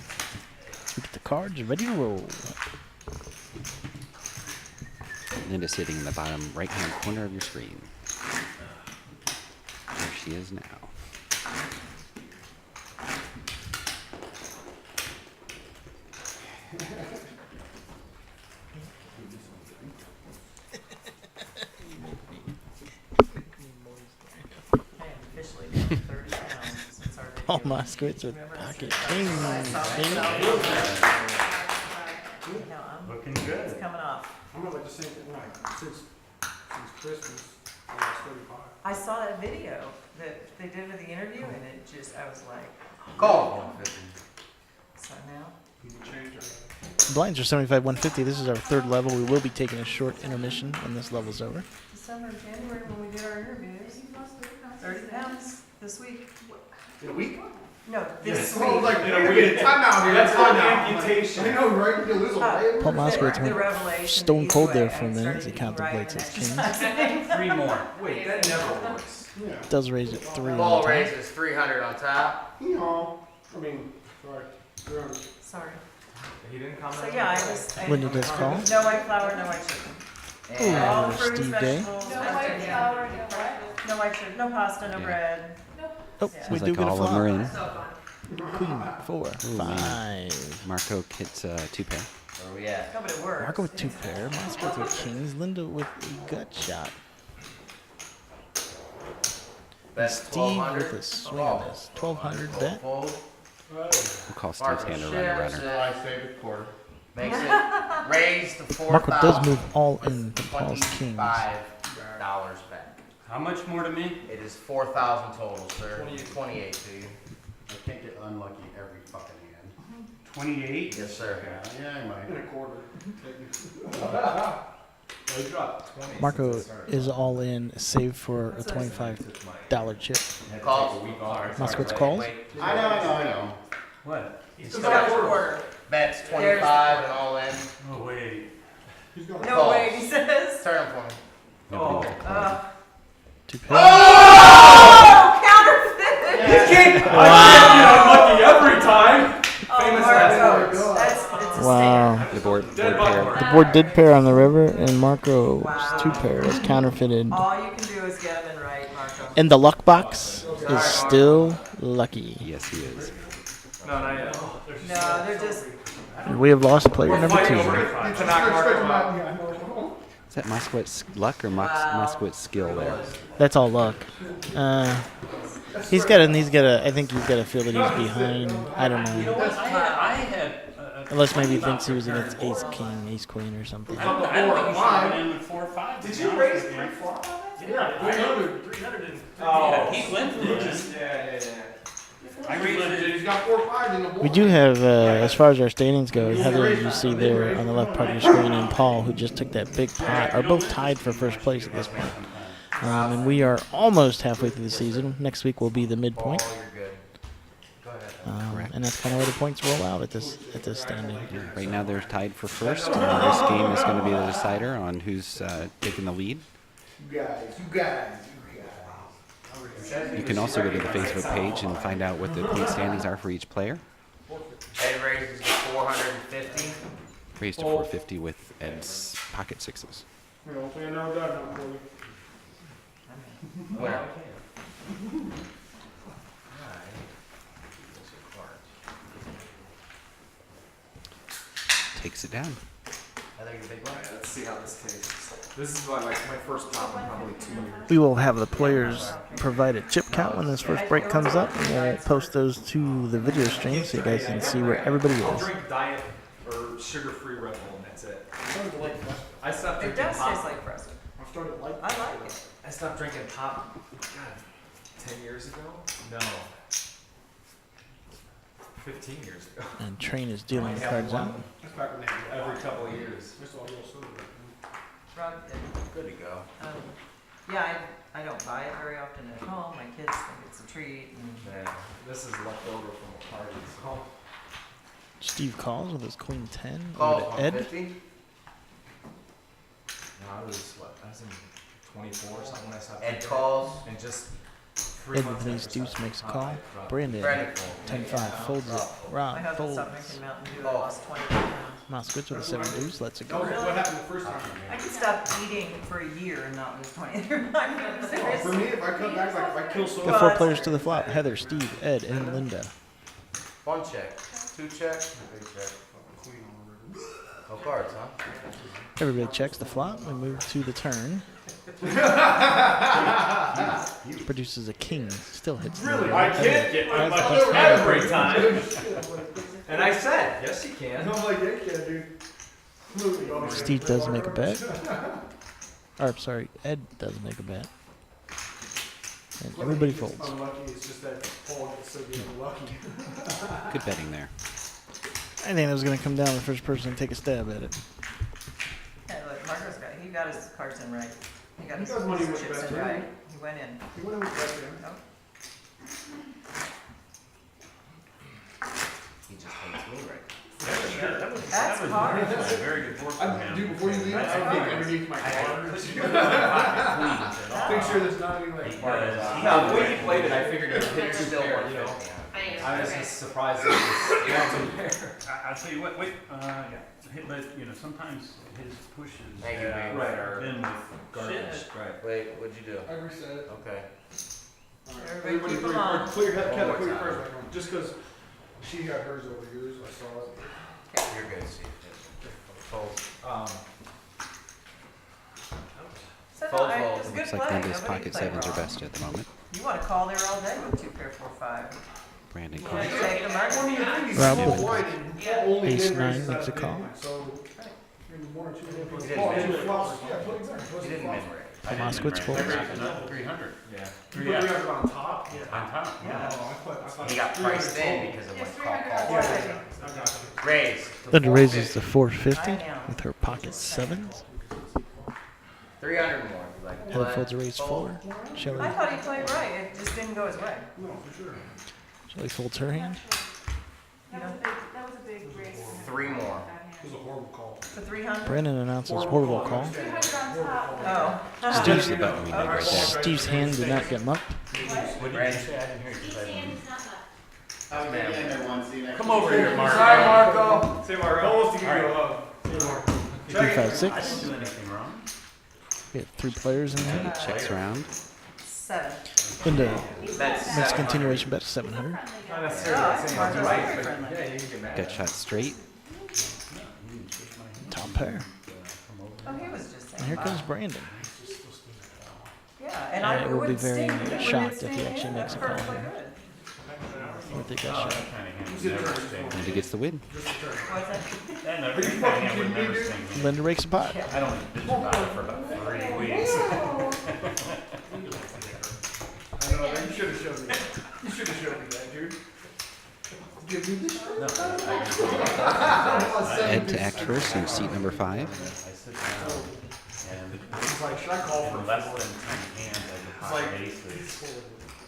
We get the cards ready to roll. Linda sitting in the bottom right-hand corner of your screen. There she is now. I am officially down 30 pounds since our Paul debut. Moskowitz with Remember pocket this? kings. No, looking good. it's coming off. I'm not like the same thing, like, since Christmas, I lost 35. I saw that video that they did with the interview, and it just, I was like, Call. 150. so now. You can change it. Blinds are 75, 150. This is our third level. We will be taking a short intermission when this level's over. December, January, when we did our interviews, 30 pounds this week. In a week? No, this Oh, week. like, time out here, that's time out. Amputation. I know, right? You lose a leg. Paul Moskowitz The went revelation stone either cold there way, for a I minute as started he eating right contemplates and his exercising. 3 more. Wait, that never works. Yeah. Does raise it 3 on Ball the top. raises 300 on top. You know, I mean, sorry. 300. Sorry. He didn't comment. So on yeah, that? I was. Linda does call. No white flour, no white chicken. Ooh, All the fruits, Steve Day. vegetables. No white flour, no what? No white sugar, no pasta, no Yeah. bread. Oh, Yeah. we Sounds do like get a all of them are flop. in. So fun. Queen, 4, 5. Marco hits 2 pair. Where we at? No, but it works. Marco with 2 pair. Moskowitz with kings. Linda with a gut shot. That's Steve 1200. with a swing on this. 1200 bet. Fold. We'll call Steve's Marco hand a shares runner. So I saved a quarter. Makes it raise to Marco does move 4,000. all in to Paul's kings. $25 back. How much more to me? It is 4,000 total, sir. 28 to you. I can't get unlucky every fucking hand. 28? Yes, sir. Yeah, I might. In a quarter. Well, he dropped 20 Marco since it started. is all in, save for a $25 chip. Calls. Moskowitz calls. Wait. I know. What? He's got a quarter. Bets 25 and all in. Oh, wait. He's going No way, he says. Turn for me. Nobody with a call. 2 pair. Oh, counterfeit. Unlucky every time. Oh, Famous Marco. last It's a Wow. The board pair. The board did pair on the river, and Marco's 2 pair is counterfeited. All you can do is get them in right, Marco. And the luck box is still lucky. Yes, he is. No, not yet. No, they're just. And we have lost player number 2. To knock Marco out. Is that Moskowitz luck or Moskowitz skill there? That's all luck. He's got to. I think he's got to feel that he's behind. I don't You know know. what? I had Unless maybe he thinks he was against ace king, ace queen, or something. I don't think you should have been in with 4 or 5. Did you raise 3 flop? Yeah, 300 and yeah, he lifted. Yeah. I raised it. He's got 4 5 in the board. We do have, as far as our standings go, Heather, as you see there on the left part of your screen, and Paul, who just took that big pot, are both tied for first place at this point. And we are almost halfway through the season. Next week will be the midpoint. Oh, you're good. Go ahead. And that's kind of where the points roll out at this standing. Right now they're tied for first, and this game is going to be the decider on who's taking the lead. You guys. You can also go to the Facebook page and find out what the point standings are for each player. Ed raises to 450. Raised to 450 with Ed's pocket sixes. You know, saying no done now for you. Winner. Takes it down. I think it's a big one. Alright, let's see how this tastes. This is my first pop in probably 2 years. We will have the players provide a chip count when this first break comes up, and we'll post those to the video stream so you guys can see where everybody I'll is. drink diet or sugar-free Red Bull, and that's it. I stopped It drinking does pop. taste like Fresca. I'm starting to like I like it. I stopped drinking pop, God, 10 years ago? No. 15 years ago. And Train is dealing the cards out. That's back when they had Every couple of years. That's all real soda. Rod, Good to go. yeah, I don't buy it very often at home. My kids think it's a treat. And Man, this is left over from a party. So. Steve calls with his queen 10 Call over to Ed. 150. No, I was in 24 or something when I stopped Ed drinking. calls. And just 3 Ed months with ace after deuce stopping makes a pop, call. I dropped. Brandon, Brandon. 10-5, folds it. my Rob husband folds. stopped drinking Mountain Dew. I lost 20 pounds. Moskowitz with a 7 deuce, lets it That was go. what happened the first time. I could stop eating for a year and not lose 20. I'm For serious. me, if I come back, like, if I kill soda. Got 4 players to the flop. Heather, Steve, Ed, and Linda. 1 check. 2 check. 3 check. No cards, huh? Everybody checks the flop. We move to the turn. Produces a king. Still hits. Really? the I Heather can't get my has the luck best every time. And I said, yes, you And can. I'm like, yeah, kid, dude. Movie. hand. Steve does make a bet. Or, sorry, Ed does make a bet. And everybody folds. Unlucky, it's just that Paul gets so damn lucky. Good betting there. I think it was going to come down to the first person to take a stab at it. Yeah, look, Marco's he got his cards in right. He got He his does when he was chips best, in right? right. He went in. You went in with that, man. Nope. He just hates me right That's hard. That was a very good work for him. Dude, before you leave, That's I dig hard. underneath my car. I Make sure there's not any like. No, the way he played it, I figured it would hit 2 Still pair, worth you know. it. I was just surprised that it was 2 pair. I'll tell you what, wait, yeah. But, you know, sometimes his pushes Thank you, man. have been with Garbage, shit. right. Wait, what'd you do? I reset it. Okay. Alright. Everybody keep clear, them on. clear, Heather, One more clear your time. cards back on. Just because She got hers over yours, I saw it. You're good, Steve. Fold. So Fold, no, fold. it's good Looks like play. Linda's Nobody pocket played sevens are wrong. best at the moment. You want to call there all day with 2 pair 4 5. Brandon You calls. want to take the I money. don't even think he's Rob small with blind. Yeah. Only Ace in nine races makes a out of call. big, so maybe 1 or 2 didn't oh, min two raise. flops. Yeah, put exactly. You didn't min raise. Moskowitz folds. 300. Yeah. You put 300 on top? On top, Oh, yeah. I thought He got 300 priced in total. because it It's went call, 300 call. Yeah, Yeah. I got you. Raise. to Linda raises 450. to 450 I know. with her pocket sevens. 300 more. Like, Heather what? folds a raise Fold. 4. I Shelly, thought he played right. It just didn't go his way. No, for sure. Shelly folds her hand. That was a big race. 3 more. It was a horrible call. For 300? Brandon announces horrible call. 300 on top. Oh. Steve's the button we need right there. Steve's hand did not get mucked. What did you say? I didn't hear you. 'Cause I Steve's hand didn't- is not up. Come over here, Mark. Sorry, Marco. Say Mario. Almost to give you a hug. 3 5 I didn't 6. do anything wrong. We have 3 players in there. Linda checks around. 7. Linda That's makes continuation bet 700. Not Oh, necessarily I the think same. Marco's Right, very but friendly. yeah, you can get mad. Got shot straight. Top pair. Oh, he was just And saying. here comes Brandon. Yeah, and I I will be wouldn't very sting when shocked it's if he staying actually in. makes a That's call perfectly here. good. I think that Oh, shot. that kind of hand would never sting. Linda gets the win. What's that? That kind of hand would never sting me. Linda rakes a pot. I don't bitch about it for about 3 weeks. I know, you should have showed me that. You should have showed me that, dude. Give me this. No, Ed to act first in seat number 5. I sit down and It's like, should I call for for less than 10 hands, I get hot like- aces.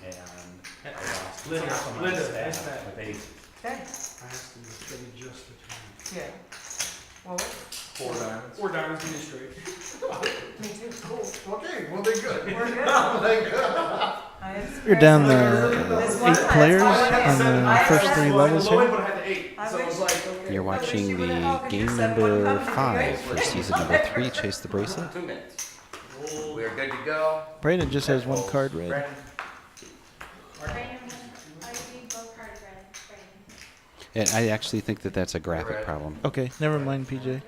And I lost Linda, half of my Linda, staff it's that. with aces. Okay, I asked him to give me just the time. yeah. Well, 4 diamonds. 4 diamonds, give me straight. me too. Cool. Okay, well, they good. We're good. They good. You're down the This one 8 time, players I on had the seven. first I 3 had levels Low end, here. but I had the 8. I So it was wish- like, okay. You're watching you would've the helped game if you said number one company 5 for season number 3, Chase the Bracelet. 2 minutes. We are good to go. Brandon just has 1 card red. Brandon. Brandon, I need both cards red. And Brandon. I actually think that that's a graphic problem. Okay, never mind, PJ. No, we're good.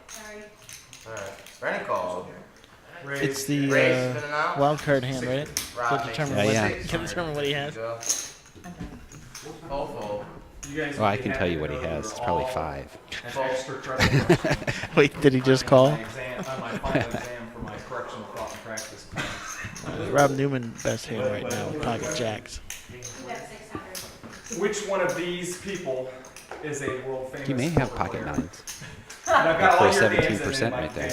Sorry. Alright. Brandon called. It's the Raise, spin it out. wild card hand, right? Rob To makes determine Yeah, what, yeah. can determine what he has. Go. Fold. Well, I can tell you what he has. It's probably 5. Extra credit. Wait, did he just call? My final exam for my correctional thought and practice class. Rob Newman, best hand right now, pocket jacks. We got 600. Which one of these people is a world famous? He may have poker pocket player? 9s. And I've got all For your names 17% and right there.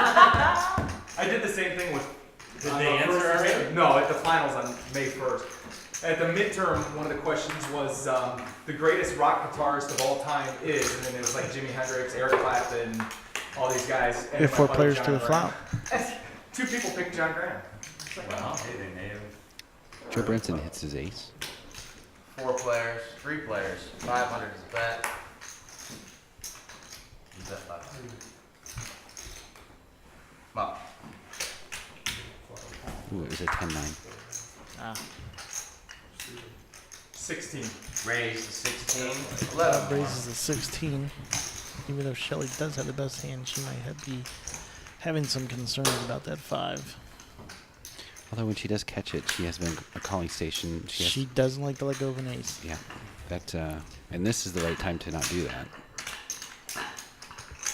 I did the same thing with. Did they answer already? No, at the finals on May 1st. At the midterm, one of the questions was the greatest rock guitarist of all time is, and then it was like Jimi Hendrix, Eric Clapton, all these guys. We have 4 players to the flop. 2 people picked John Graham. Well, hey, they may have. Joe Brinson hits his ace. 4 players, 3 players. 500 is a bet. You bet 500. Come up. Ooh, it was a 10-9. Ah, 16. Raise to 16. Rob 11. raises a 16. Even though Shelly does have the best hand, she might be having some concerns about that 5. Although when she does catch it, she has been a calling station. She doesn't like to let go of an ace. Yeah, that and this is the right time to not do that.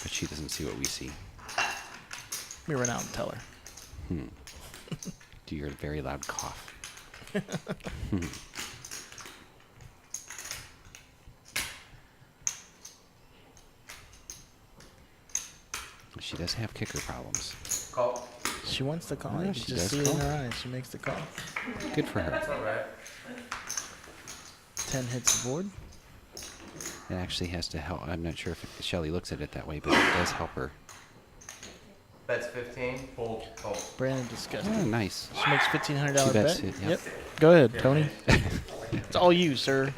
But she doesn't see what we see. Let me run out and tell her. Do your very loud cough. She does have kicker problems. Call. She wants to call. Yeah, You she can just does see it in call. her eyes. She makes the call. Good for her. That's alright. 10 hits the board. It actually has to help. I'm not sure if Shelly looks at it that way, but it does help her. Bet's 15. Fold. Fold. Brandon disgusting. Oh, nice. She makes $1,500 She bets bet. it, yep. Go ahead, Tony. It's all you, sir.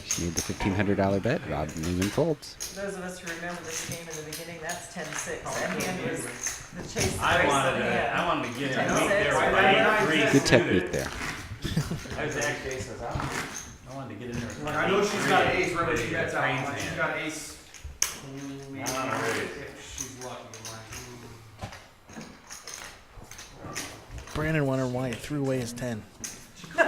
She made the $1,500 bet. Rob Newman folds. Those of us who remember this game in the beginning, that's 10-6. That hand was the chase the I bracelet wanted hand. to get in Ten weak there six. with my 8-3 Good suited. technique there. I was actually, I wanted to get in there with my I know she's got an ace right when she bets out. Trains She's hand. got an ace. Not on a raise. If she's lucky. Brandon wondered why he threw away his 10. I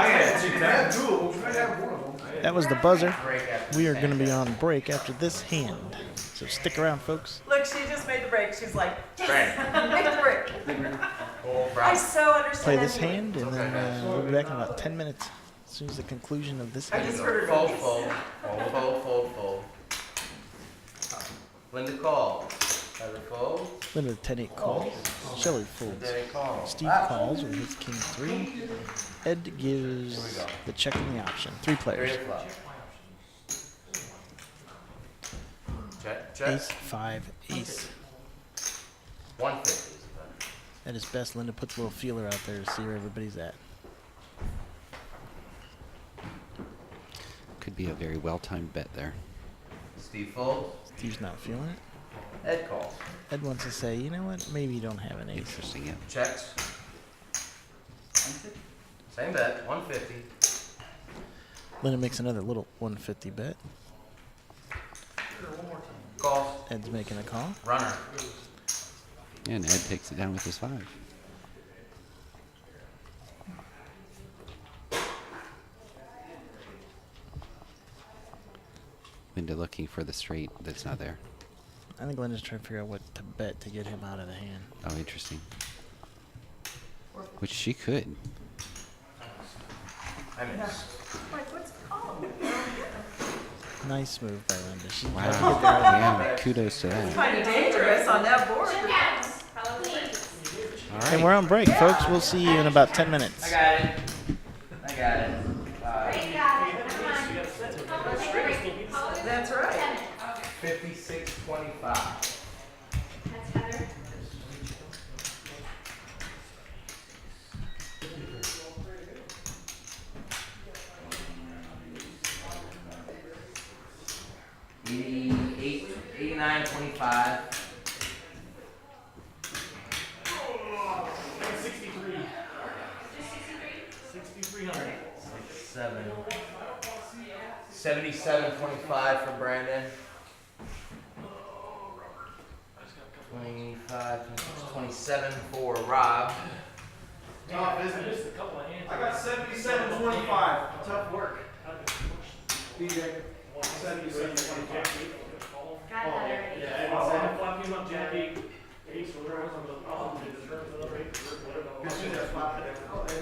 had two You had two of them, you might have one of them. That was the buzzer. Break after We are the going to be sand. on break after this hand. So stick around, folks. Look, she just made the break. She's like, Right. make the break. Full I round. so understand. Play this everything. hand, and then we'll be back in about 10 minutes. As soon as the conclusion of this I hand. just heard her Fold, go, fold, fold, fold, fold. Linda calls. Heather folds. Linda 10-8 calls. Shelly folds. Today calls. Steve calls with his king 3. Ed gives the check and the option. 3 players. 3 o'clock. Check, check. Ace, 5, ace. 150 is the bet. At his best, Linda puts a little feeler out there to see where everybody's at. Could be a very well-timed bet there. Steve folds. Steve's not feeling it. Ed calls. Ed wants to say, you know what? Maybe you don't have an ace. Interesting, yeah. Checks. Same bet, 150. Linda makes another little 150 bet. Calls. Ed's making a call. Runner. And Ed takes it down with his 5. Linda looking for the straight that's not there. I think Linda's trying to figure out what to bet to get him out of the hand. Oh, interesting. Which she could. I missed. like, what's wrong? Nice move by Linda. She Wow. tried to get there. Yeah, kudos to that. Kind of dangerous on that board. Yes, Halloween. All And right. we're on break, folks. We'll see you in about 10 minutes. I got it. I got it. Great, got it. Come on. Come on, take a break. That's right. 56.25. That's Heather. $88, $89.25. 63. 7. 77.25 for Brandon. 25, 27 for Rob. Tough, isn't it? I got 77.25. Tough work. DJ, 77.25. Got Heather.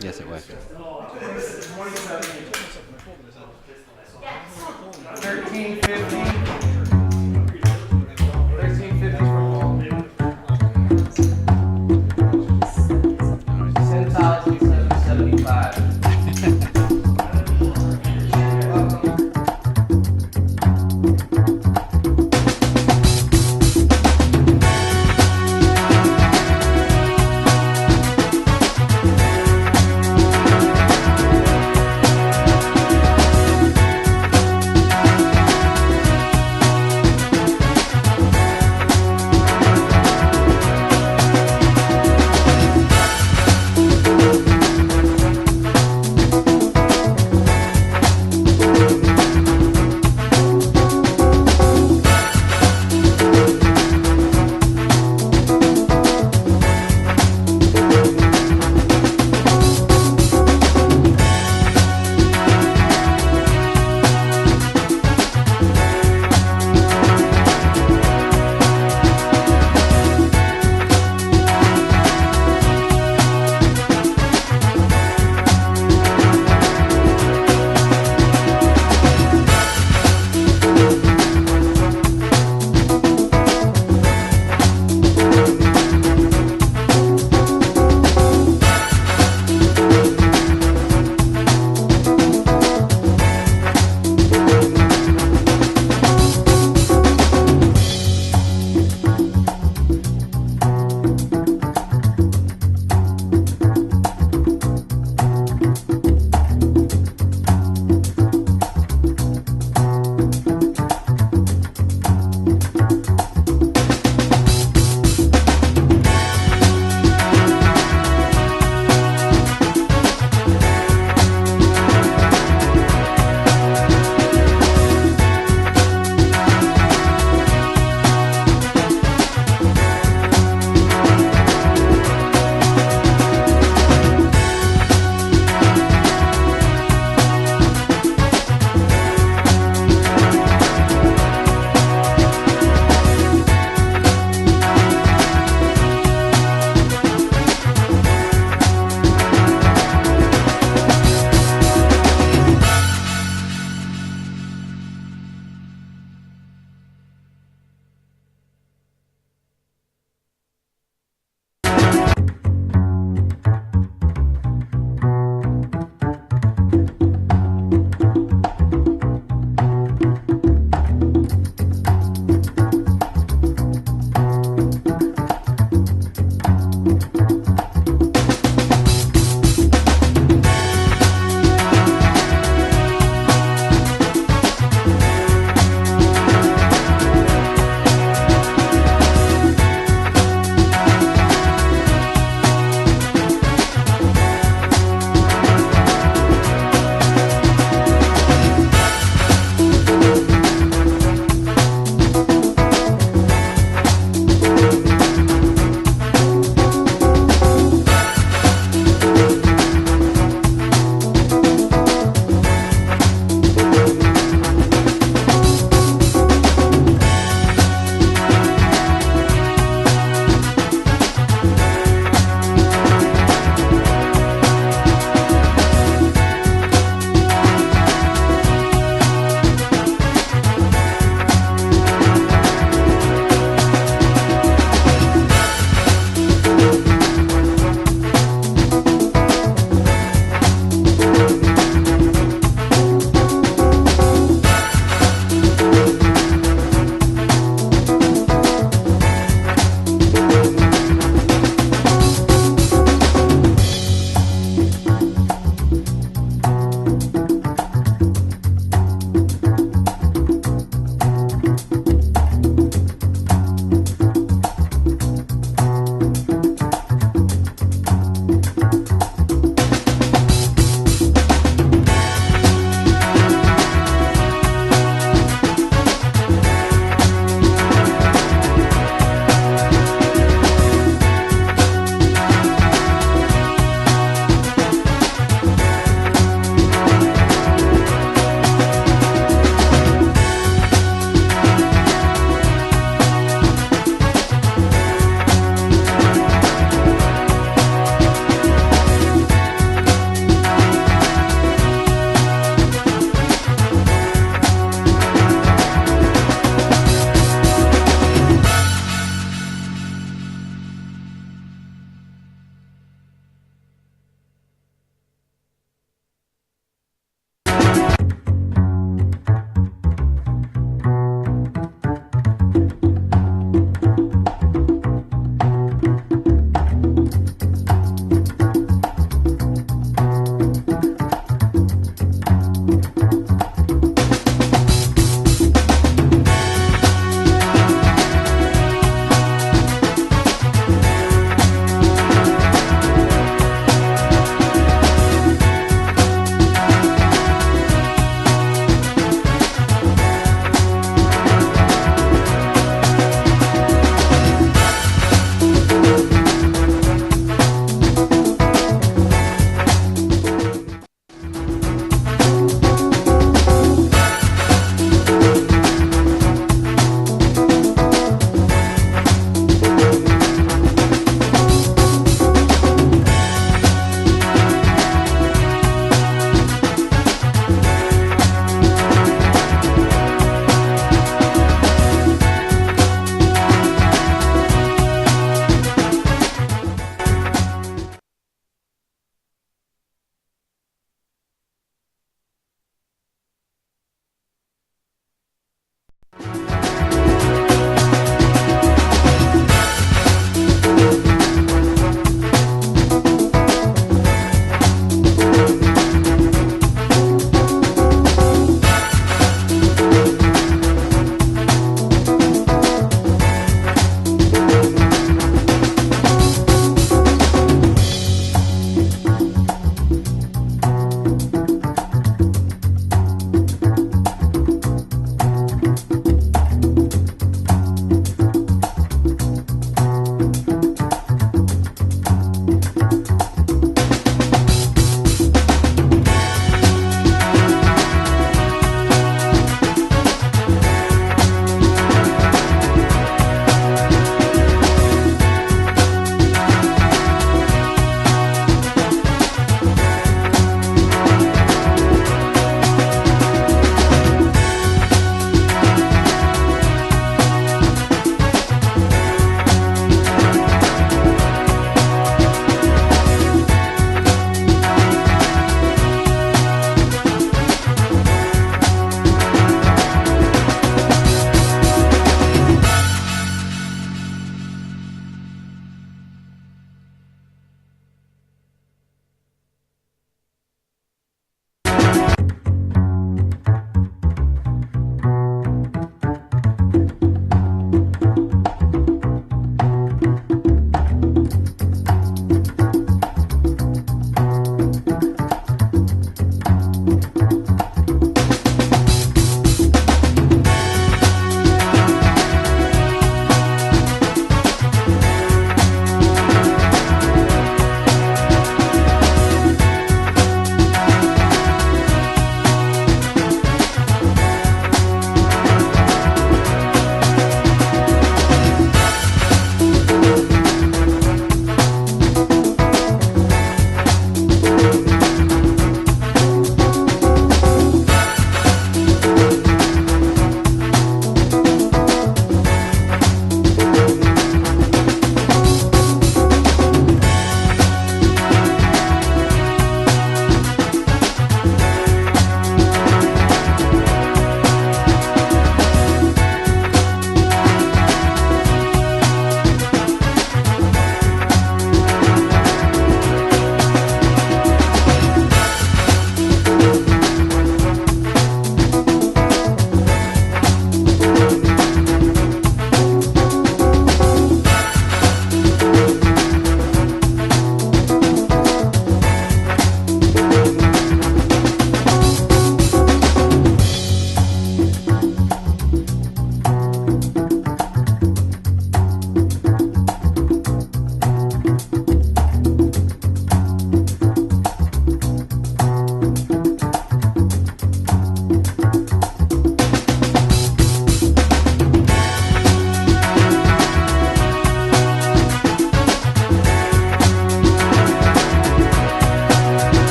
Yes, it was. 27.